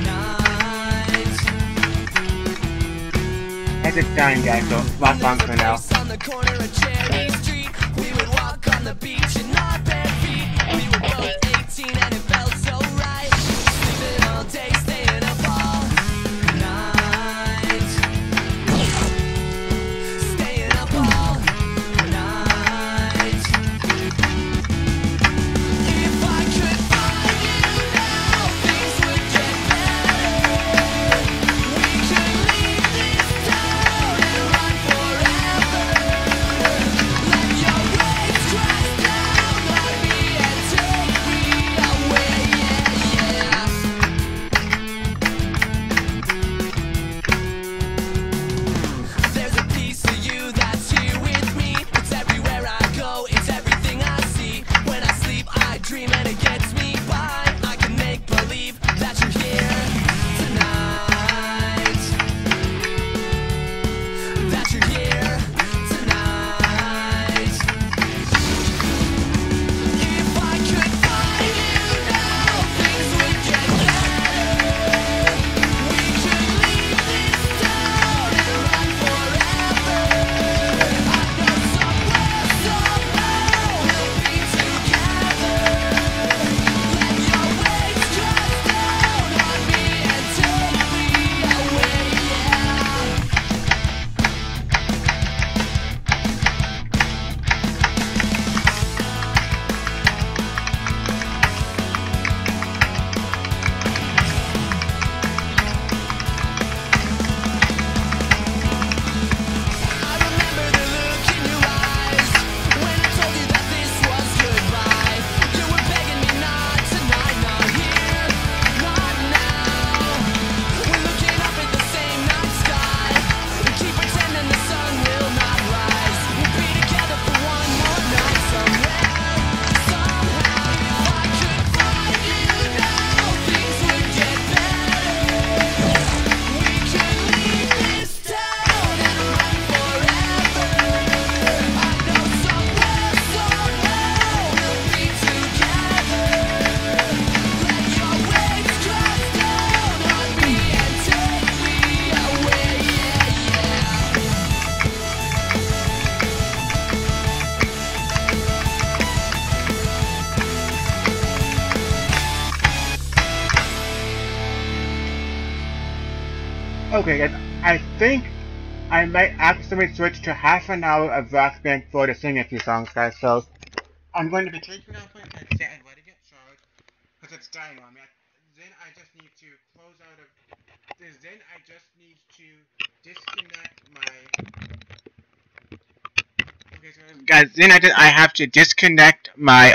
night.
As it's dying, guys, so last song for now.
On the corner of Cherry Street, we would walk on the beach in our bare feet. We were both 18 and it felt so right. Sleeping all day, staying up all night. Staying up all night. If I could find you now, things would get better. We could leave this town and run forever. Let your waves crash down on me and take me away, yeah, yeah. There's a piece of you that's here with me. It's everywhere I go, it's everything I see. When I sleep, I dream and it gets me by. I can make believe that you're here tonight. That you're here tonight. If I could find you now, things would get better. We could leave this town and run forever. I know somewhere, somehow we'll be together. Let your waves crash down on me and take me away, yeah. I remember the look in your eyes when I told you that this was goodbye. You were begging me not tonight, not here, not now. We're looking up at the same night sky. We keep pretending the sun will not rise. We'll be together for one more night somewhere, somehow. If I could find you now, things would get better. We could leave this town and run forever. I know somewhere, somehow we'll be together. Let your waves crash down on me and take me away, yeah, yeah.
Okay, guys, I think I might actually switch to half an hour of Rock Band 4 to sing a few songs, guys. So I'm going to be taking off my headset and letting it charge because it's dying on me. Then I just need to close out of this. Then I just need to disconnect my. Okay, so guys, then I have to disconnect my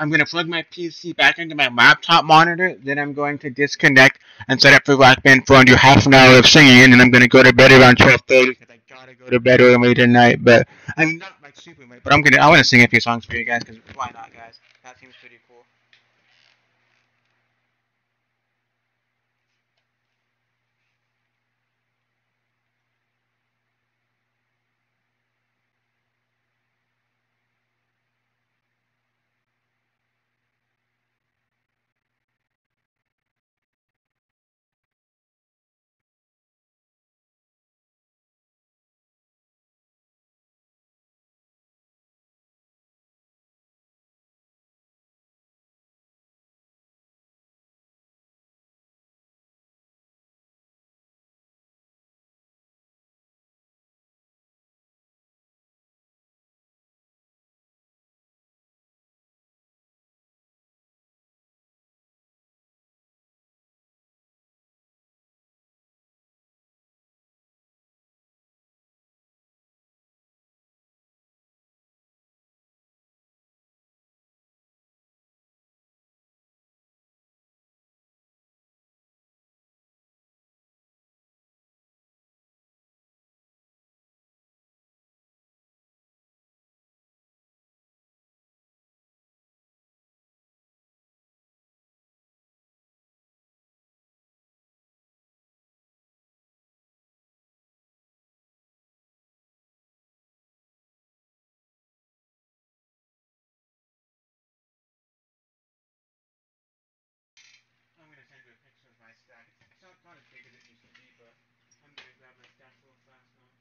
I'm gonna plug my PC back into my laptop monitor. Then I'm going to disconnect and set up for Rock Band 4 and do half an hour of singing, and then I'm gonna go to bed around 12:30 because I gotta go to bed early tonight. But I'm not like super late. But I want to sing a few songs for you guys because why not, guys? That seems pretty cool. I'm gonna send you a picture of my stack. It's not as big as it used to be, but I'm gonna grab my stack real fast though.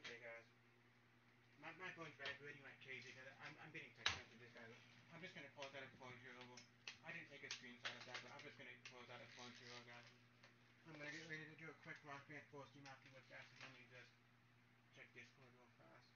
Okay, guys. My phone's vibrating like crazy because I'm getting text messages, guys. I'm just gonna close out a phone here. I didn't take a screenshot of that, but I'm just gonna close out a phone here, guys. I'm gonna get ready to do a quick Rock Band 4 stream afterwards, guys. So let me just check Discord real fast.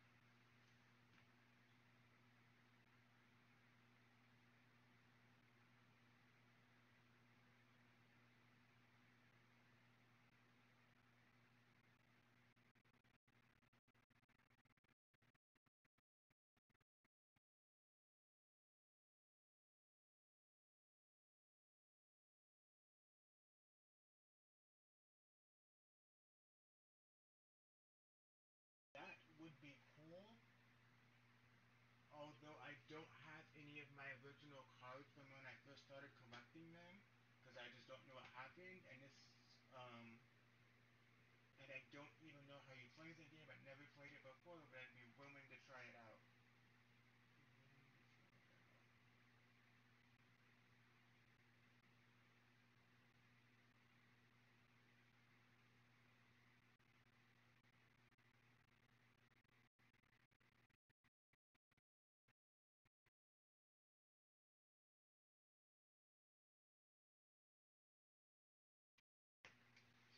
That would be cool, although I don't have any of my original cards from when I first started collecting them, because I just don't know what happened, and I don't even know how you play the game. I've never played it before, but I'd be willing to try it out.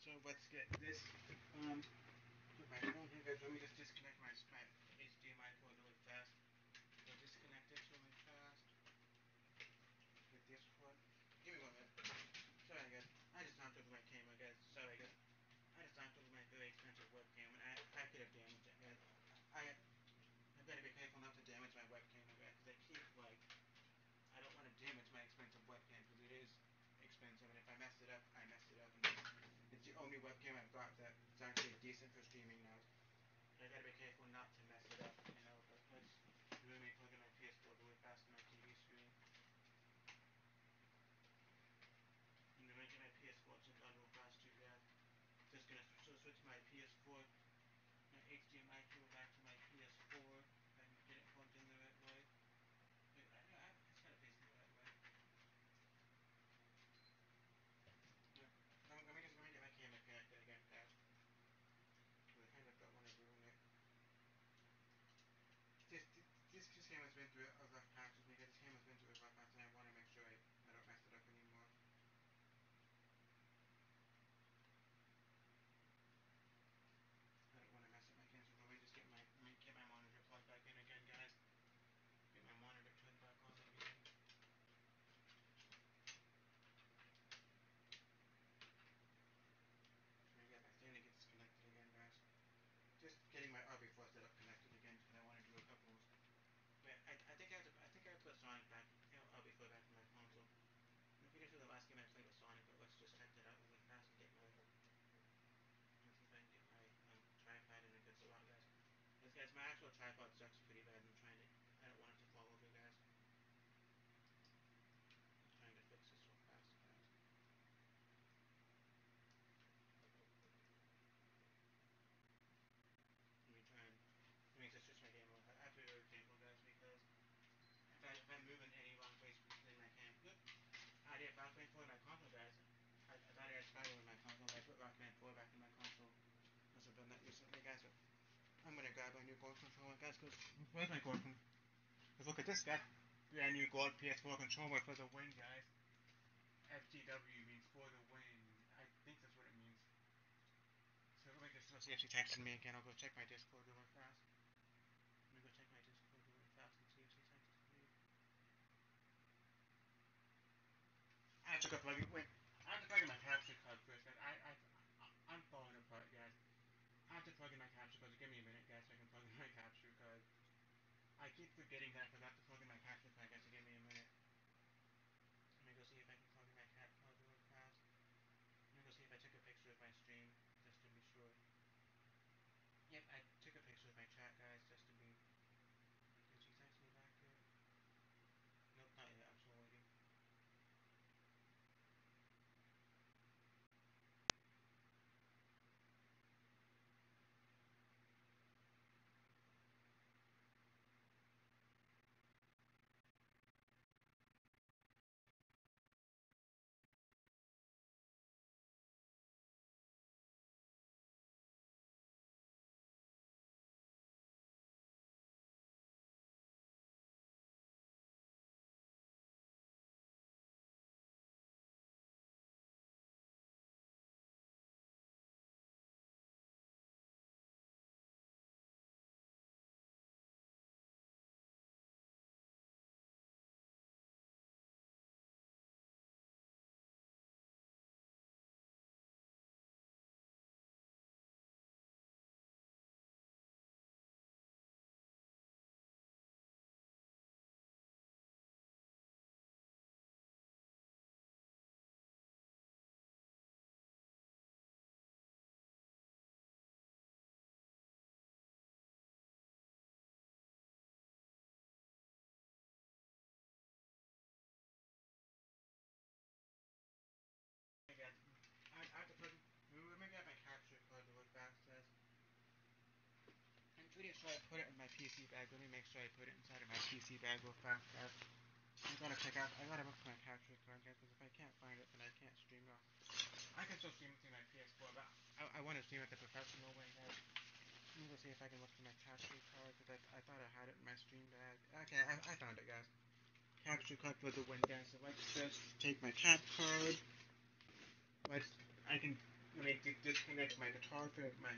So let's get this. Put my phone here, guys. Let me just disconnect my HDMI cord really fast. So disconnect this really fast. With this cord. Give me one minute. Sorry, guys. I just knocked over my camera, guys. Sorry, guys. I just knocked over my very expensive webcam, and I could have damaged it, guys. I better be careful not to damage my webcam, guys, because I keep like I don't want to damage my expensive webcam because it is expensive, and if I mess it up, I mess it up. And it's the only webcam I've got that's actually decent for streaming now. I gotta be careful not to mess it up, you know, but let's remove me plugging my PS4 really fast to my TV screen. And I'm gonna get my PS4 turned on real fast too, guys. Just gonna switch my PS4, my HDMI cable back to my PS4. If I can get it plugged in the right way. It's gotta face the right way. Yeah. Let me get my camera connected again, guys. I kind of don't want to ruin it. This, this camera's been through a rough patch with me, guys. This camera's been through a rough patch, and I want to make sure I don't mess it up anymore. I don't want to mess up my camera, so let me just get my monitor plugged back in again, guys. Get my monitor turned back on again. Let me get my thing to get disconnected again, guys. Just getting my RB4 setup connected again because I want to do a couple. Wait, I think I have to put Sonic back, RB4 back in my console. I'm pretty sure the last game I played was Sonic, but let's just test it out really fast and get my. Let's see if I can get my tripod in a good spot, guys. Guys, my actual tripod sucks pretty bad, and I don't want it to fall over, guys. I'm trying to fix this real fast, guys. Let me just switch my game over. I have to be very careful, guys, because if I move in any wrong place in my cam, I did Rockman 4 in my console, guys. I thought I had Spider in my console, but I put Rockman 4 back in my console. Must have done that recently, guys. But I'm gonna grab my new gold controller, guys. Cause where's my gold controller? Cause look at this, guys. Brand new gold PS4 controller for the win, guys. FTW means for the win. I think that's what it means. So let me just see if she texted me again. I'll go check my Discord really fast. Let me go check my Discord really fast and see if she texted me. I have to go plug it. Wait, I have to plug in my capture card first, guys. I'm falling apart, guys. I have to plug in my capture card. So give me a minute, guys, so I can plug in my capture card. I keep forgetting that I forgot to plug in my capture card, guys. So give me a minute. Let me go see if I can plug in my cap card really fast. Let me go see if I took a picture of my stream just to be sure. Yep, I took a picture of my chat, guys, just to be. Did she text me back yet? Nope, not yet. I'm still waiting. Hey, guys. I have to plug in. Let me grab my capture card really fast, guys. I'm pretty sure I put it in my PC bag. Let me make sure I put it inside of my PC bag real fast, guys. I gotta look for my capture card, guys, because if I can't find it, then I can't stream off. I can still stream it through my PS4, but I want to stream it the professional way, guys. Let me go see if I can look for my capture card, because I thought I had it in my stream bag. Okay, I found it, guys. Capture card for the win, guys. So let's just take my cap card. Let's, I can, let me disconnect my guitar for my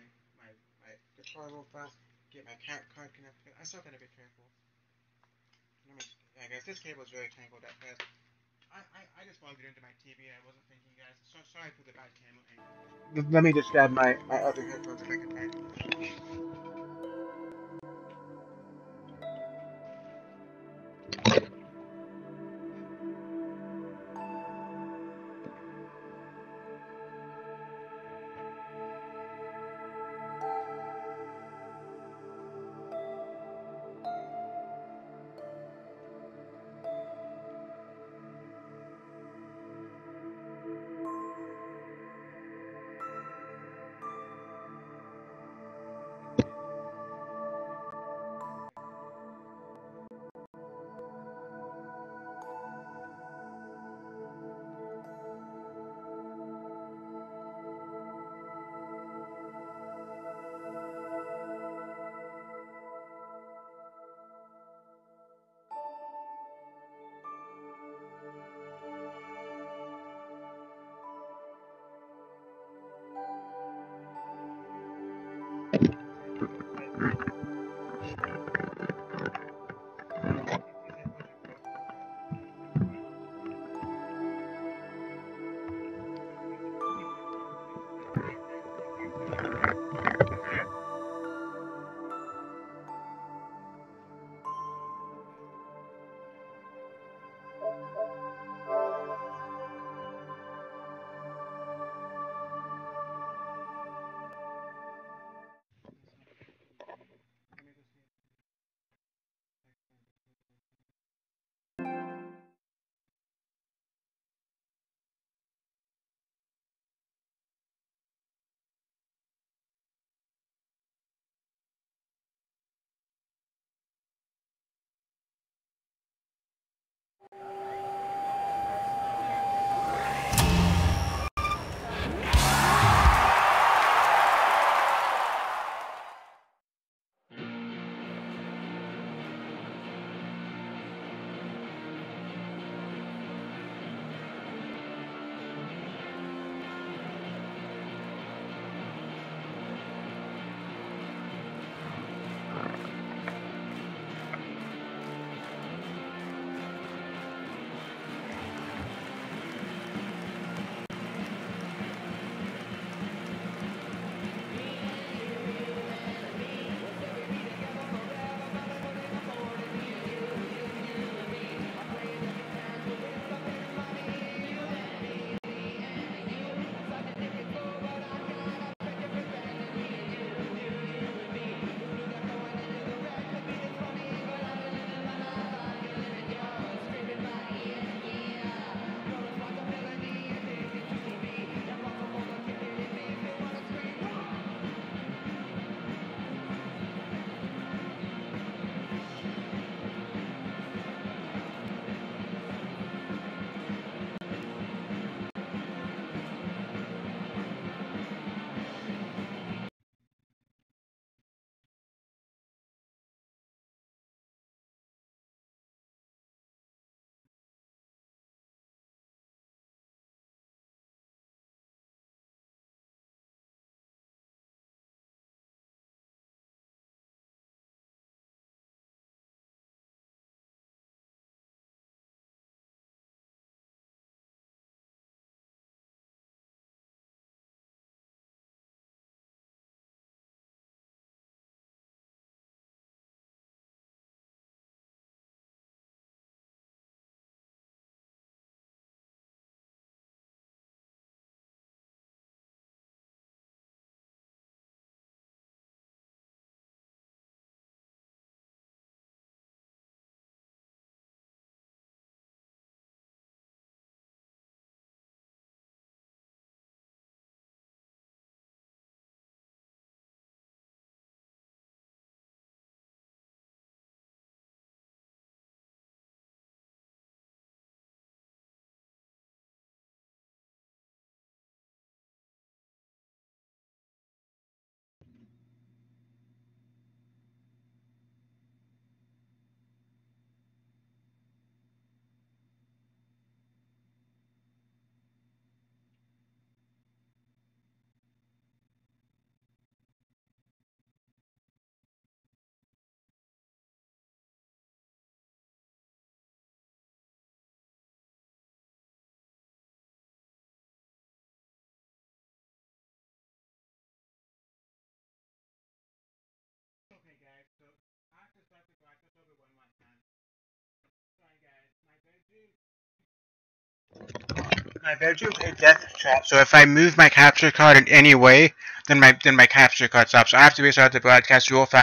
guitar real fast. Get my cap card connected. I still gotta be careful. Let me, yeah, guys, this cable is very tangled up, guys. I just plugged it into my TV. I wasn't thinking, guys. So sorry for the bad camera angle. Let me just grab my other headphones if I can find them. My bedroom is death trap, so if I move my capture card in any way, then my capture card stops. So I have to restart the broadcast real fast.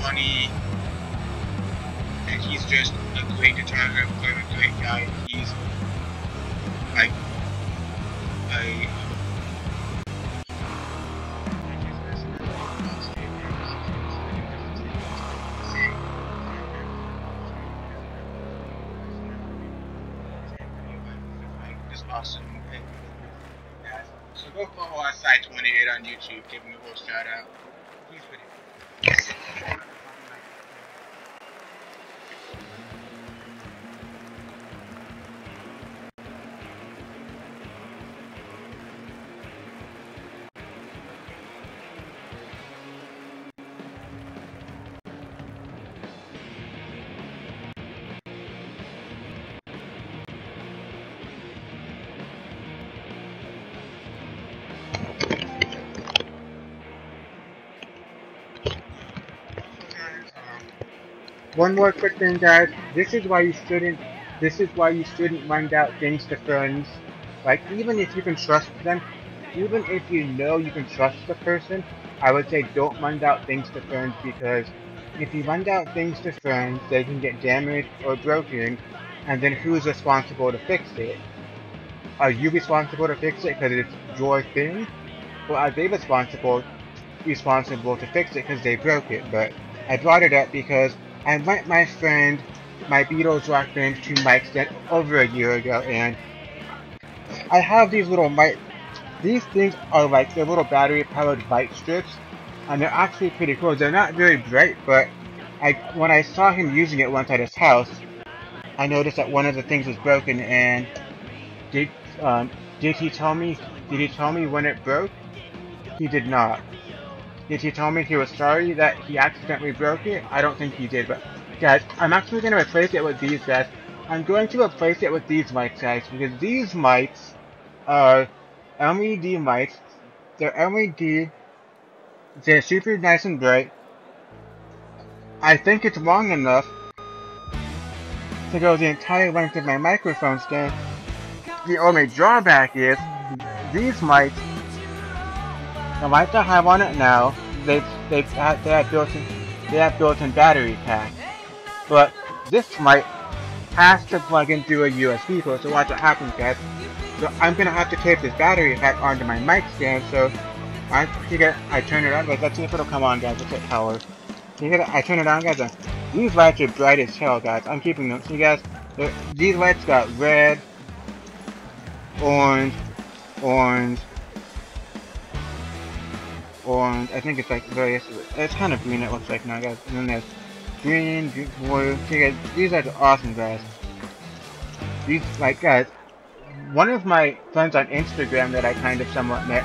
Funny, and he's just a great guitar player, a great guy. He's like a just awesome. So go follow our site 28 on YouTube. Give him a little shout out. He's pretty cool. One more quick thing, guys. This is why you shouldn't. This is why you shouldn't lend out things to friends. Like, even if you can trust them, even if you know you can trust the person, I would say don't lend out things to friends, because if you lend out things to friends, they can get damaged or broken, and then who's responsible to fix it? Are you responsible to fix it because it's your thing, or are they responsible to fix it because they broke it? But I brought it up because I lent my friend my Beatles rock band to Mike Stent over a year ago, and I have these little mic. These things are like they're little battery-powered light strips, and they're actually pretty cool. They're not very bright, but when I saw him using it once at his house, I noticed that one of the things was broken. And did he tell me? Did he tell me when it broke? He did not. Did he tell me he was sorry that he accidentally broke it? I don't think he did, but guys, I'm actually going to replace it with these guys. I'm going to replace it with these mics, guys, because these mics are LED mics. They're LED. They're super nice and bright. I think it's long enough to go the entire length of my microphone stand. The only drawback is these mics The lights I have on it now, they have built-in battery packs. But this light has to plug in through a USB port. So watch what happens, guys. So I'm gonna have to tape this battery pack onto my mic stand. So I turn it on. Like, let's see if it'll come on, guys. Let's hit power. I turn it on, guys. And these lights are bright as hell, guys. I'm keeping them. See, guys, these lights got red, orange, orange, orange. I think it's like various. It's kind of green. It looks like now, guys. And then there's green, blue. See, guys, these lights are awesome, guys. These, like, guys, one of my friends on Instagram that I kind of somewhat met,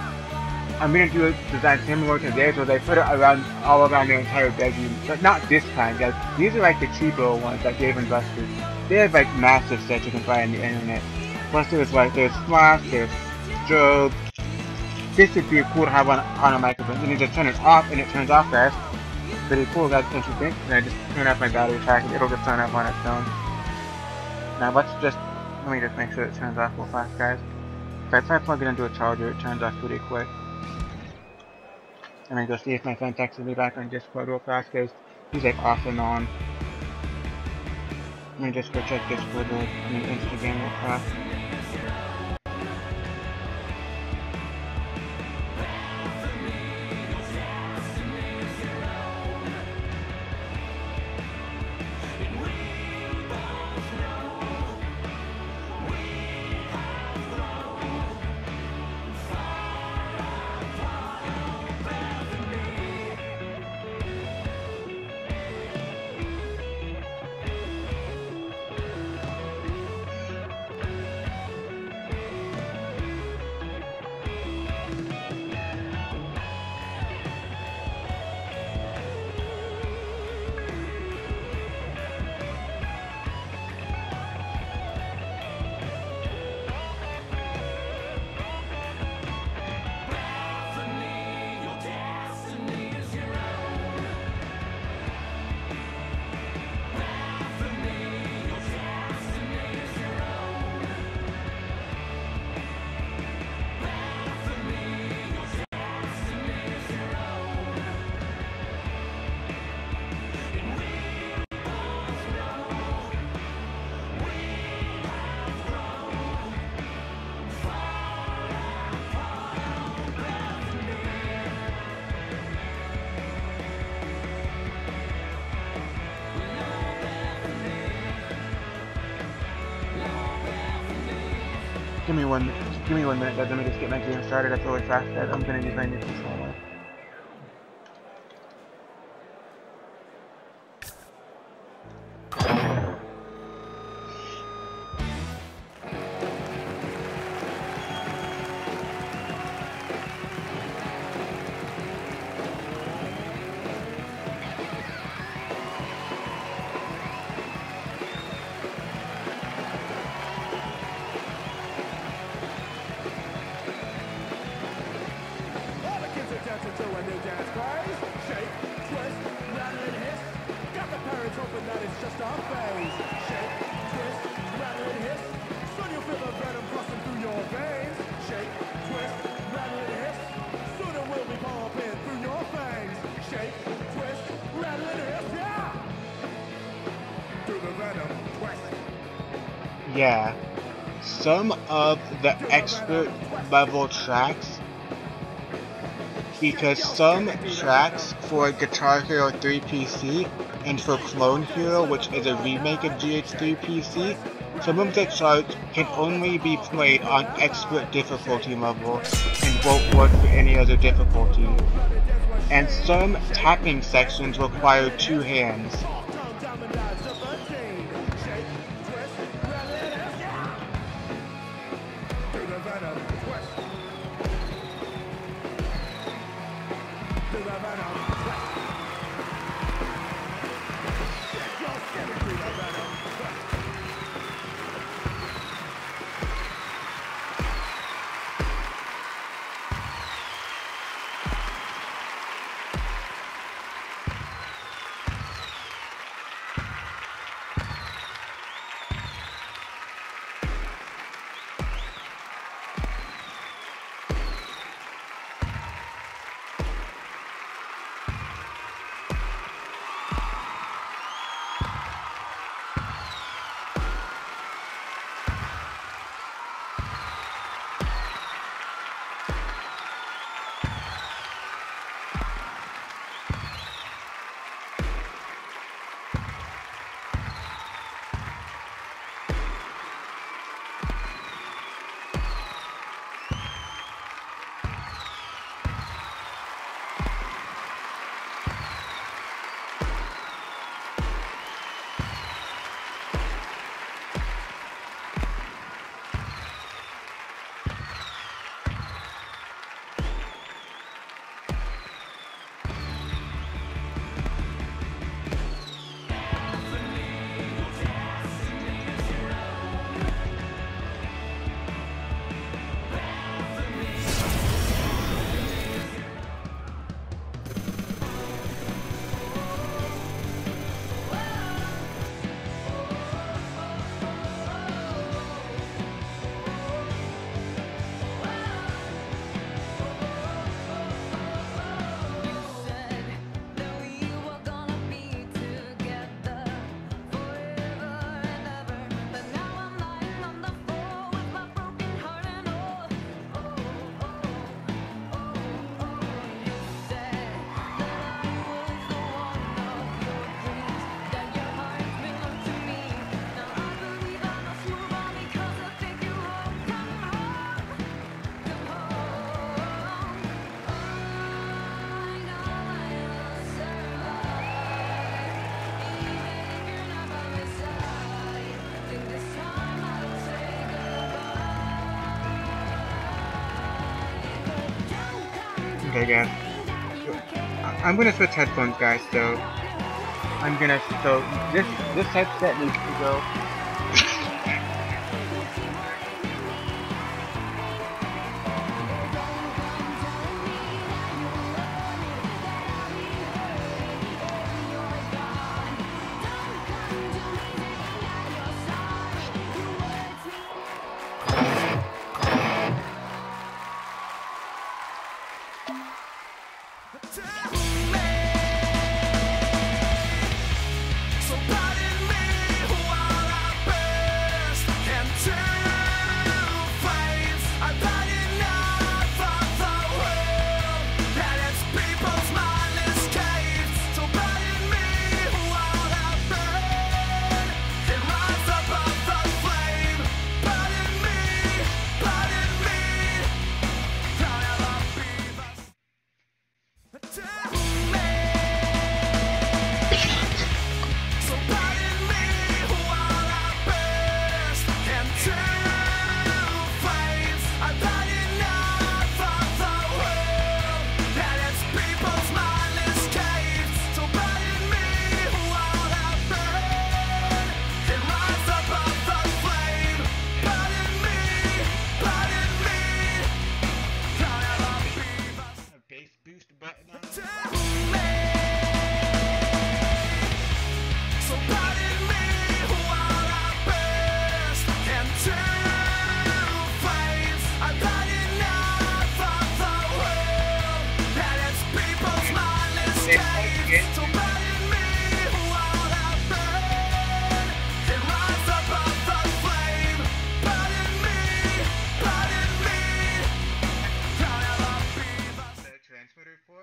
I'm gonna do a design similar to theirs where they put it all around their entire bedroom. But not this kind, guys. These are like the cheaper ones that Dave and Buster's. They have like massive sets you can buy on the internet. Plus there's flash, there's strobe. This would be cool to have on a microphone. You need to turn it off and it turns off, guys. Pretty cool, guys, don't you think? And I just turn off my battery pack and it'll just turn off on its own. Now let me just make sure it turns off real fast, guys. If I plug it into a charger, it turns off pretty quick. And then go see if my friend texted me back on Discord real fast, because he's like off and on. Let me just go check Discord or Instagram real fast. Give me one minute, guys. Let me just get my game started. That's really fast, guys. I'm gonna use my new controller. Yeah, some of the expert level tracks, because some tracks for Guitar Hero 3 PC and for Clone Hero, which is a remake of GH3 PC, some of the charts can only be played on expert difficulty level and won't work for any other difficulty. And some tapping sections require two hands. Okay, guys. I'm gonna switch headphones, guys. So this headset needs to go. Bass boost button on. The transmitter for.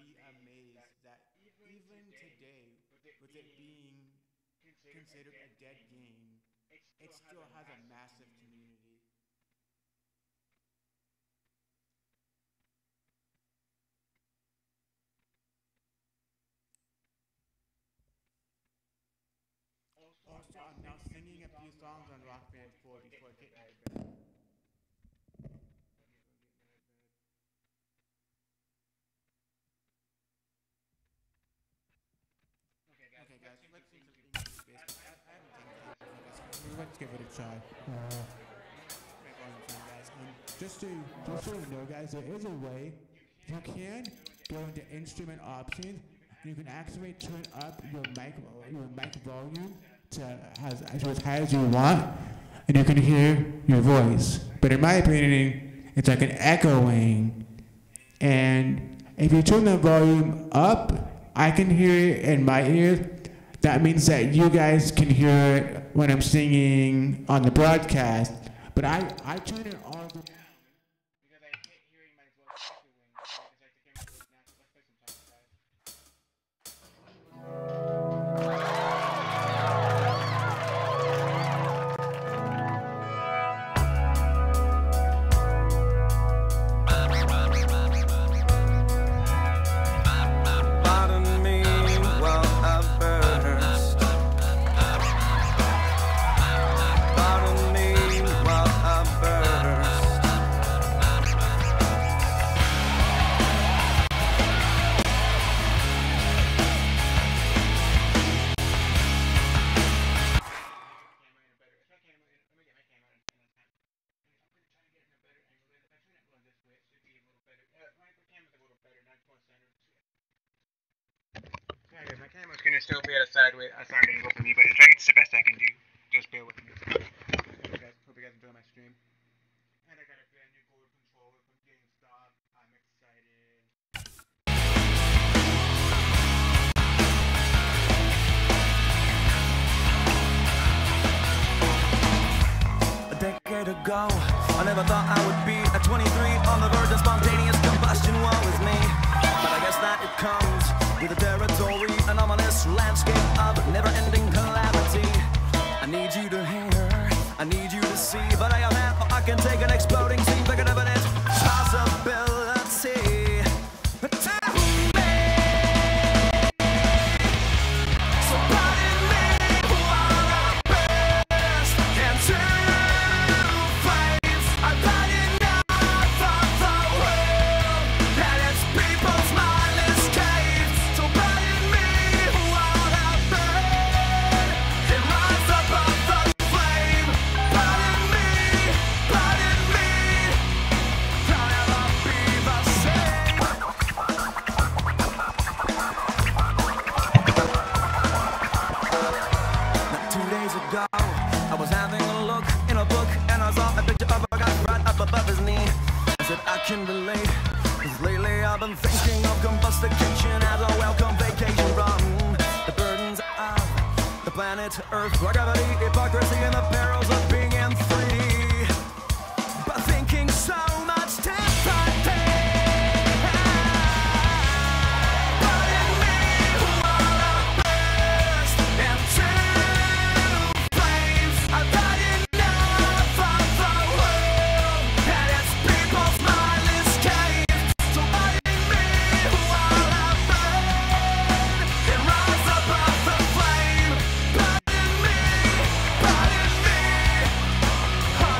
be amazed that even today, with it being considered a dead game, it still has a massive community. Also, I'm now singing a few songs on Rock Band 4 before getting to bed. Okay, guys, let's sing some English bass. I haven't done that before, guys. Let's give it a try. Just so you know, guys, there is a way you can go into instrument options. You can actually turn up your mic volume to as high as you want, and you can hear your voice. But in my opinion, it's like an echoing. And if you turn the volume up, I can hear it in my ears. That means that you guys can hear it when I'm singing on the broadcast. But I turn it all the way down because I hate hearing my voice echoing. It's like the camera goes natural. Let's play some songs, guys.
Pardon me while I burst. Pardon me while I burst.
My camera's gonna still be at a side angle for me, but it's the best I can do. Just bear with me. Hope you guys enjoy my stream. And I got a brand new gold controller from GameStop. I'm excited.
A decade ago, I never thought I would be at 23 on the verge of spontaneous combustion. Woe is me, but I guess that it comes with a territory, an ominous landscape of never-ending calamity. I need you to hear, I need you to see, but I am half, I can take an exploding scene, bigger than an possibility. Tell me, so pardon me while I burst into flames. I've had enough of the world and its people's mindless caves. So pardon me while I burn and rise above the flame. Pardon me, I'll never be the same. 2 days ago, I was having a look in a book and I saw a picture of a guy right up above his knee. I said I can relate, 'cause lately I've been thinking of combustication as a welcome vacation from the burdens of the planet Earth, gravity, hypocrisy, and the perils of being free. But thinking so much differently. Pardon me while I burst into flames. I've had enough of the world and its people's mindless caves. So pardon me while I burn and rise above the flame. Pardon me, I'll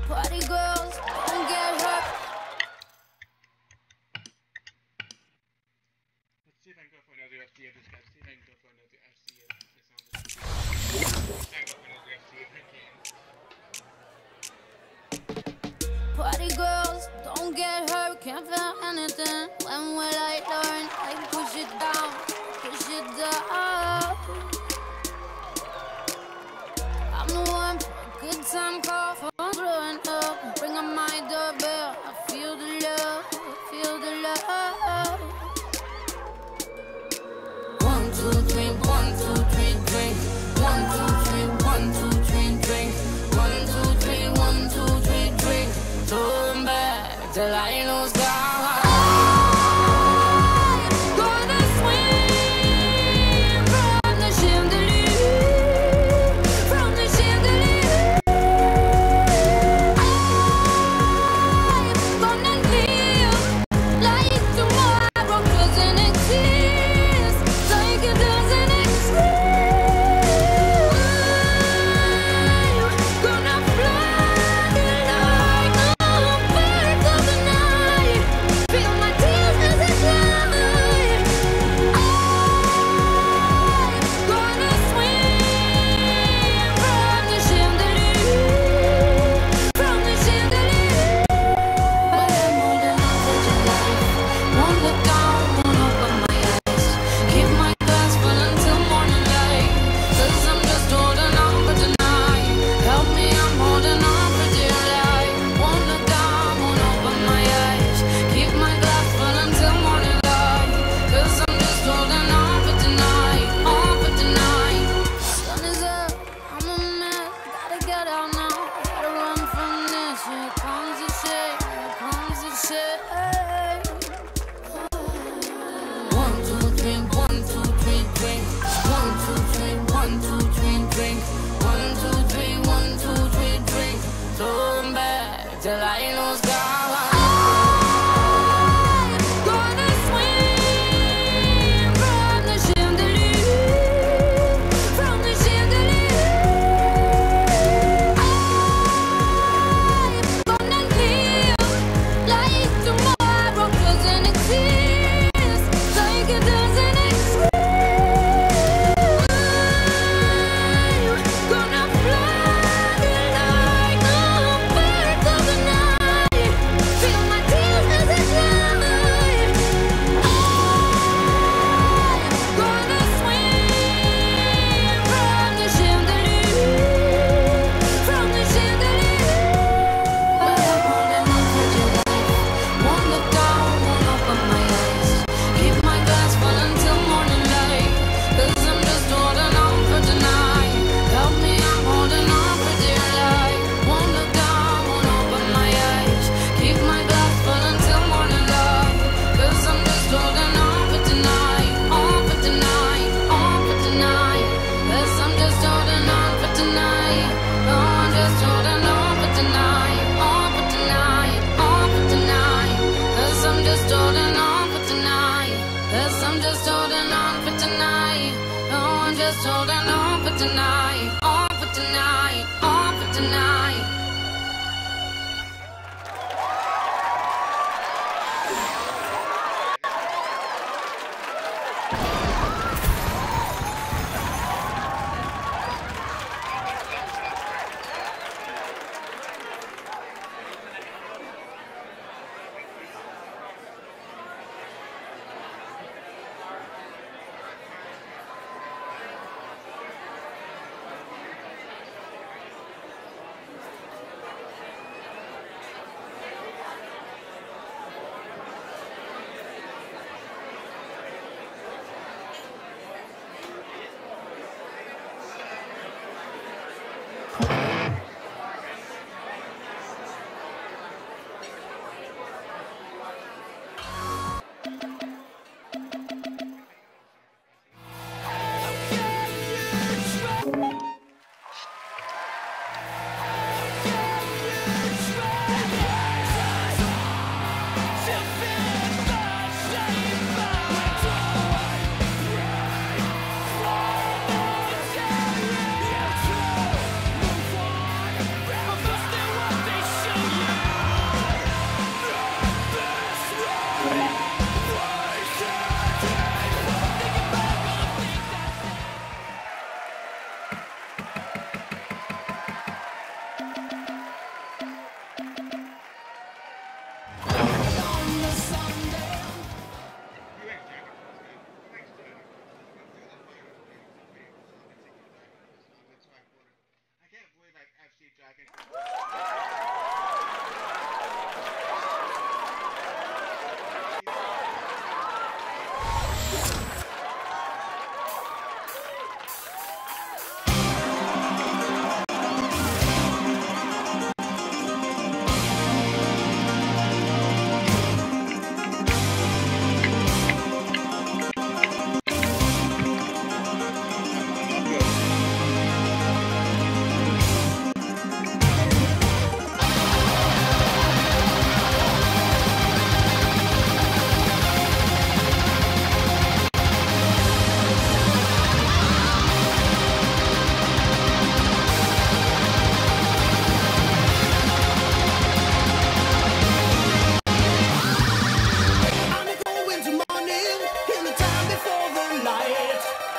Party girls, don't get hurt.
Let's see if I can go for another FC of this guy. See if I can go for another FC of this sound. I can go for another FC if I can.
Party girls, don't get hurt. Can't feel anything. When will I learn? I push it down, push it down. I'm the one for a good time call. Phone blowing up. Bring on my doorbell. I feel the love, feel the love. 1, 2, 3, 1, 2, 3, drink. 1, 2, 3, 1, 2, 3, drink. 1, 2, 3, 1, 2, 3, drink. Turn back till I lose God. Gonna swing from the chandelier, from the chandelier. I'm gonna live like tomorrow doesn't exist, like it doesn't exist. Gonna fly like a bird of the night. Feel my tears as they fly. Gonna swing from the chandelier, from the chandelier. But I'm holding on to your life. Won't look down, won't open my eyes. Keep my glass full until morning light. 'Cause I'm just holding on for tonight. Help me, I'm holding on for dear life. Won't look down, won't open my eyes. Keep my glass full until morning light. 'Cause I'm just holding on for tonight, on for tonight. Sun is up, I'm a mess. Gotta get out now, gotta run from this. Here comes the shit, here comes the shit. 1, 2, 3, 1, 2, 3, drink. 1, 2, 3, 1, 2, 3, drink. 1, 2, 3, 1, 2, 3, drink. Turn back till I lose God. Gonna swing from the chandelier, from the chandelier. I'm gonna live like tomorrow doesn't exist, like it doesn't exist. Gonna fly like a bird of the night. Feel my tears as they fly. Gonna swing from the chandelier, from the chandelier. But I'm holding on for dear life. Won't look down, won't open my eyes. Keep my glass full until morning light. 'Cause I'm just holding on for tonight. Help me, I'm holding on for dear life. Won't look down, won't open my eyes. Keep my glass full until morning light. 'Cause I'm just holding on for tonight, on for tonight, on for tonight. 'Cause I'm just holding on for tonight. No, I'm just holding on for tonight, on for tonight, on for tonight. 'Cause I'm just holding on for tonight. 'Cause I'm just holding on for tonight. No, I'm just holding on for tonight, on for tonight, on for tonight.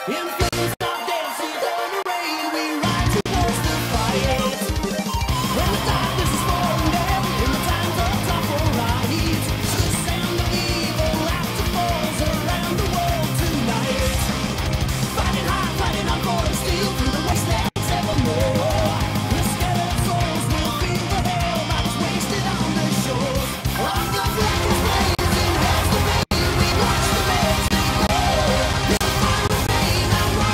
In flames stop dancing on the rain, we ride towards the fire. When the darkness is falling down, in the times of tough or right, to the sound of evil laughter falls around the world tonight. Fighting hard, fighting on for the steel through the wastelands evermore. The scattered souls will feel the hell bodies wasted on the shores. On the blackest blazing hell's the rain, we watch the men stay go. In the fire of pain, I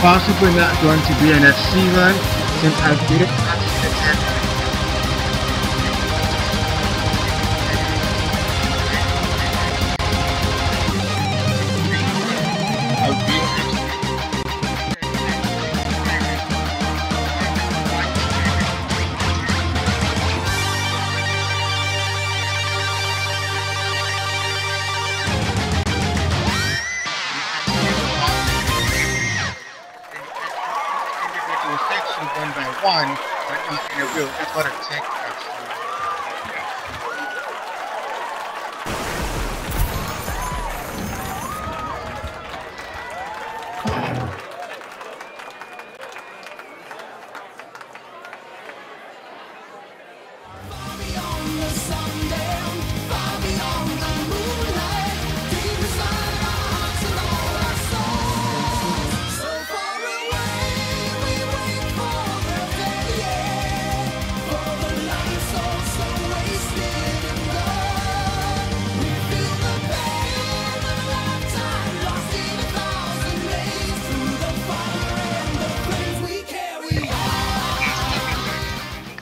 possibly not going to be an FC run since I didn't actually attend a real individual section one by one, but not in a row. That's what a tick actually.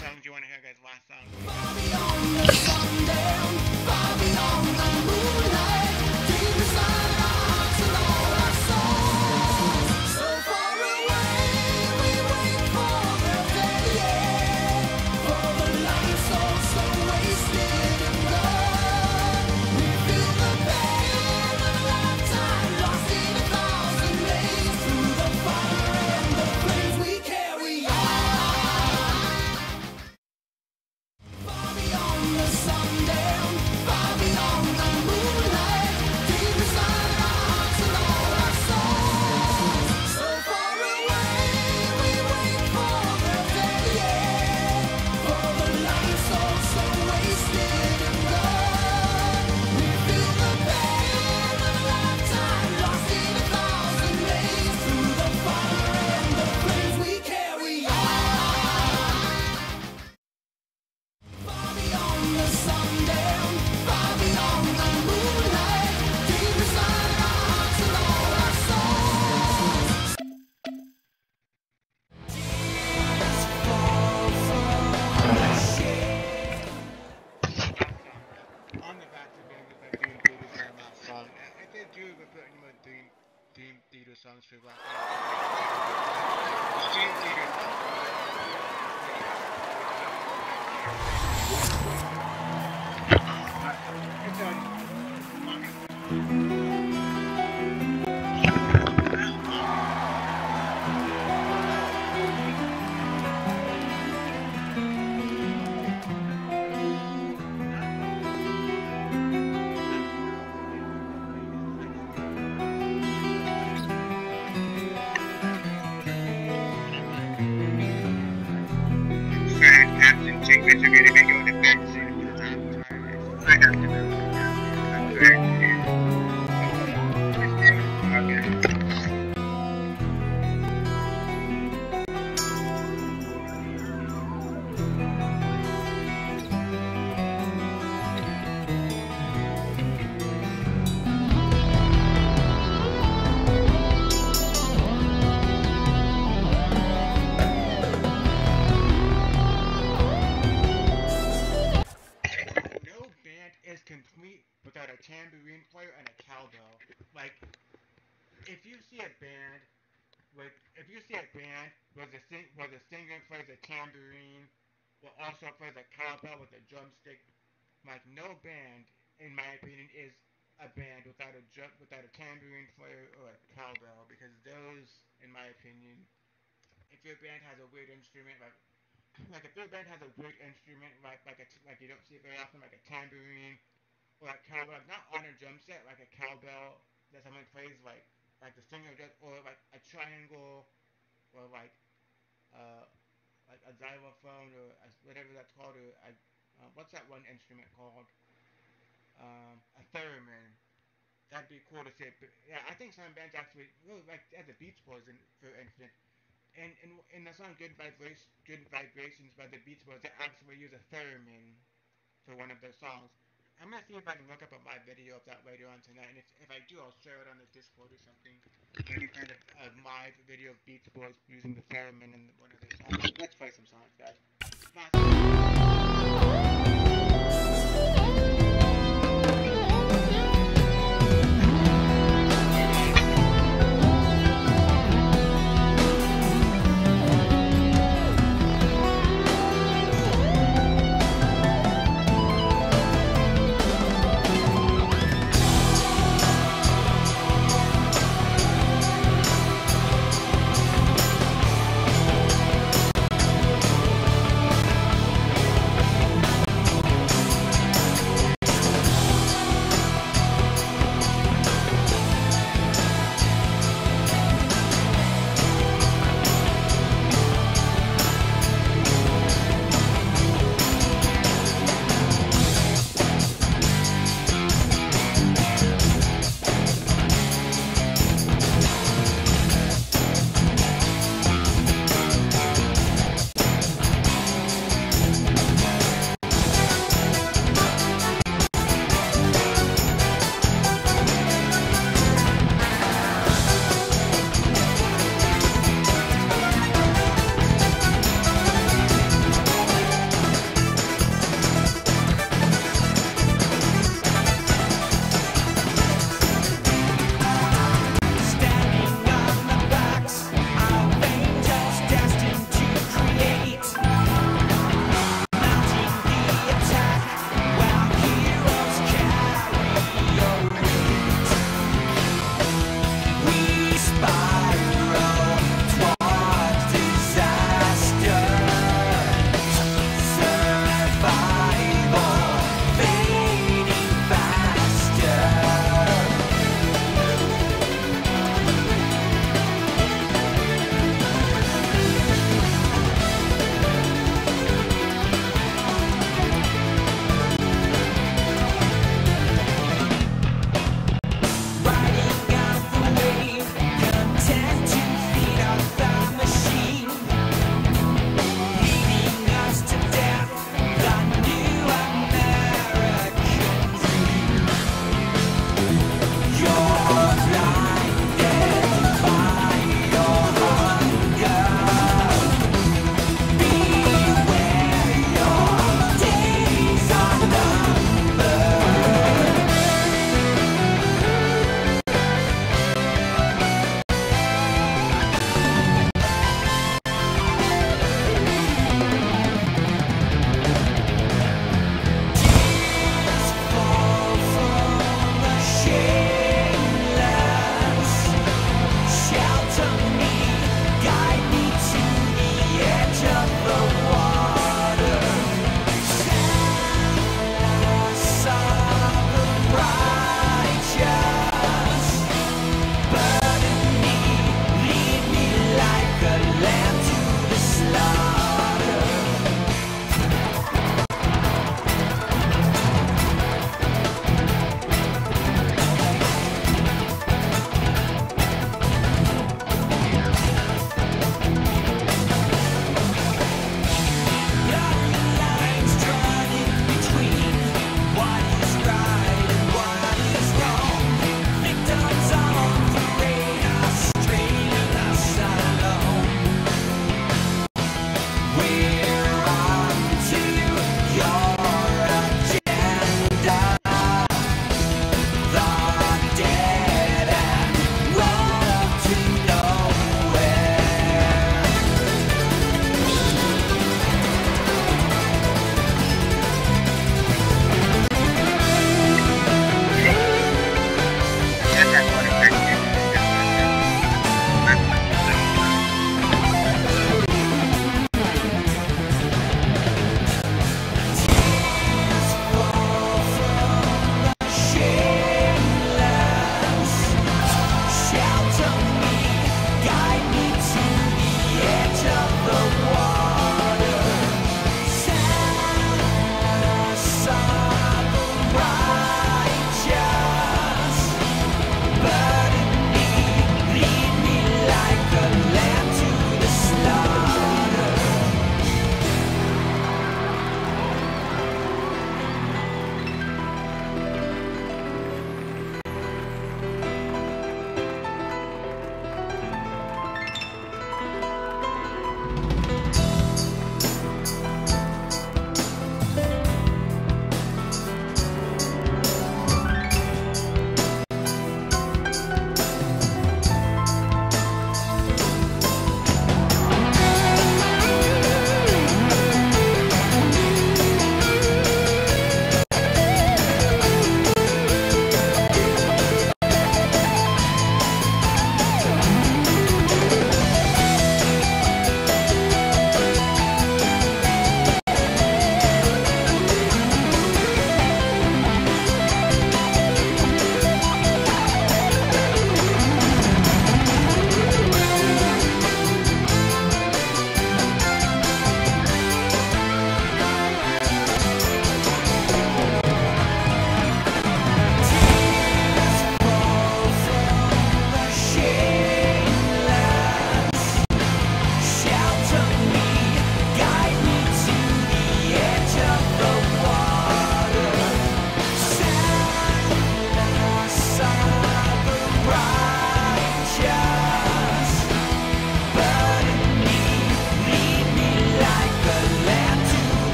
Songs you want to hear, guys? Last song. On the back to being like Dream Theater for my last song. I did do put any more Dream Theater songs for last song. Dream Theater. It's fantastic. Which are going to be going to bed soon because I'm tired. I have to go. I'm tired. Okay. No band is complete without a tambourine player and a cowbell. Like, if you see a band where the singer plays a tambourine, but also plays a cowbell with a drumstick, like no band, in my opinion, is a band without a tambourine player or a cowbell because those, in my opinion, if your band has a weird instrument like if your band has a weird instrument like you don't see it very often like a tambourine or a cowbell, like not on a drum set, like a cowbell that someone plays like the singer does, or like a triangle, or like a xylophone or whatever that's called, or what's that one instrument called? A theremin. That'd be cool to see. But yeah, I think some bands actually really like as the Beach Boys, for instance. And the song Good Vibrations by the Beach Boys, they actually use a theremin for one of their songs. I'm gonna see if I can look up my video of that later on tonight, and if I do, I'll share it on the Discord or something. Maybe kind of a live video of Beach Boys using the theremin and one of their songs. Let's play some songs, guys.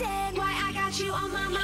understand why I got you on my mind.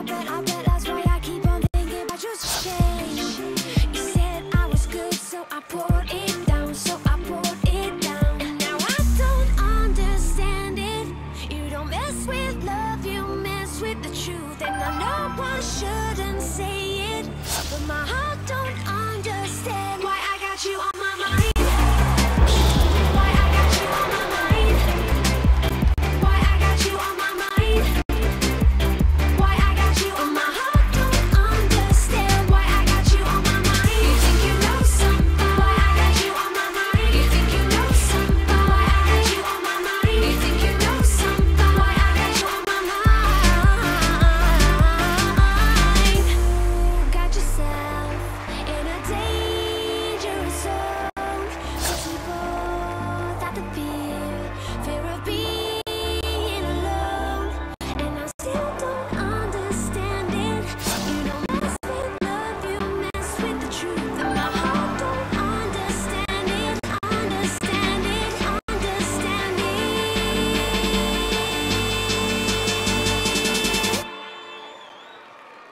bet that's why I keep on thinking about your shame. You said I was good, so I poured it down, so I poured it down. And now I don't understand it. You don't mess with love, you mess with the truth. And I know I shouldn't say it, but my heart don't understand why I got you on my mind. Why I got you on my mind. Why I got you on my mind. Why I got you on my heart don't understand why I got you on my mind. You think you know something? Why I got you on my mind. You think you know something? Why I got you on my mind. You think you know something? Why I got you on my mind. Got yourself in a dangerous zone. 'Cause we both have the fear of being alone. And I still don't understand it. You don't mess with love, you mess with the truth. And my heart don't understand it, understand it, understand it.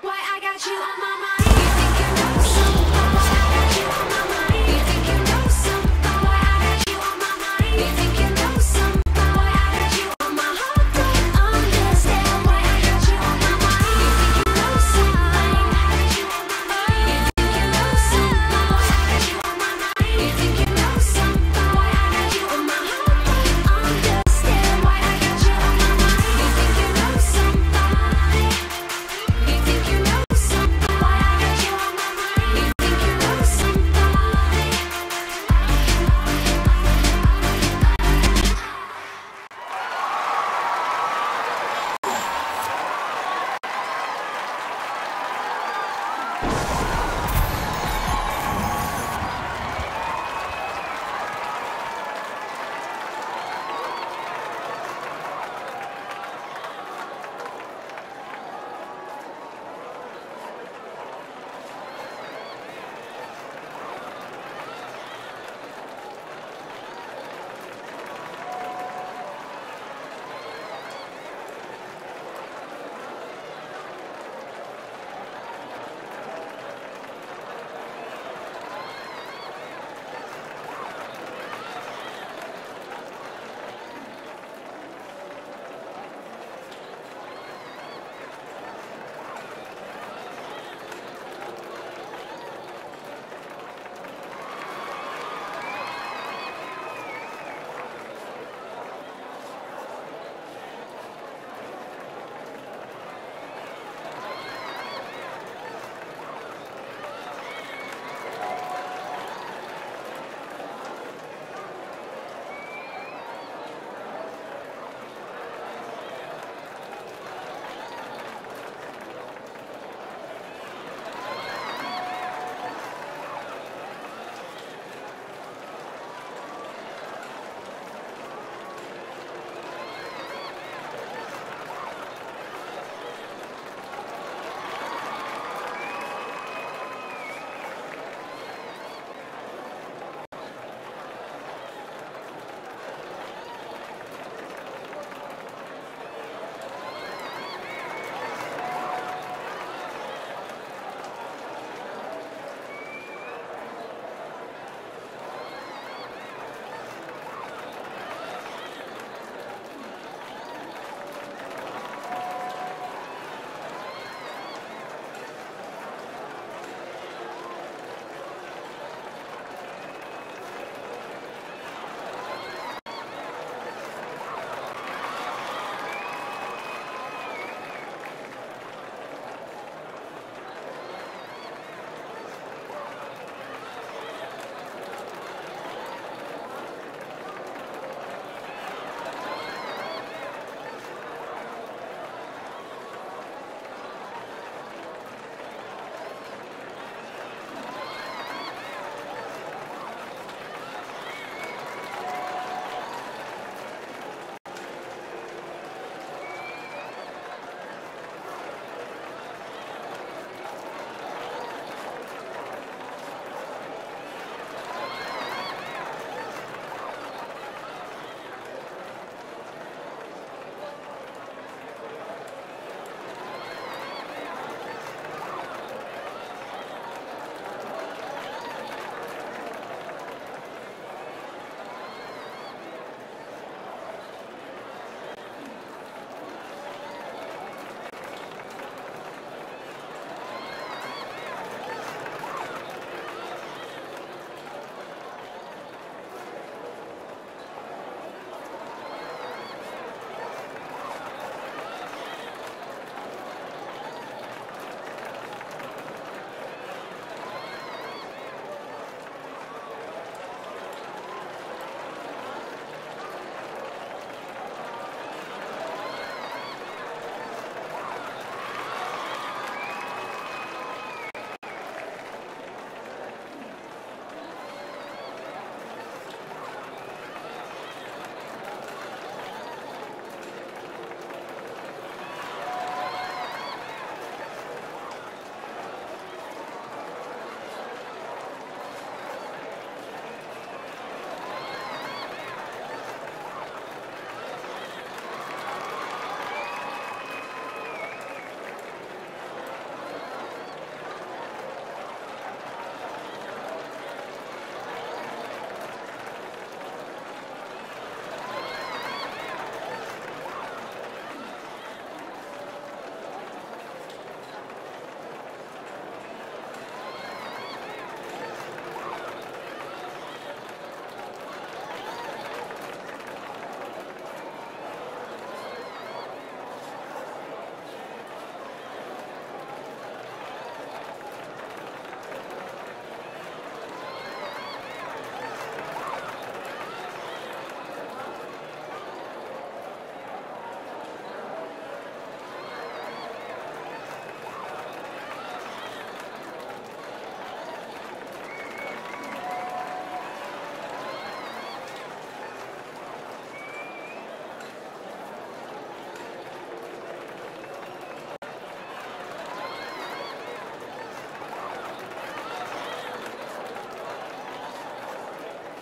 Why I got you on my mind.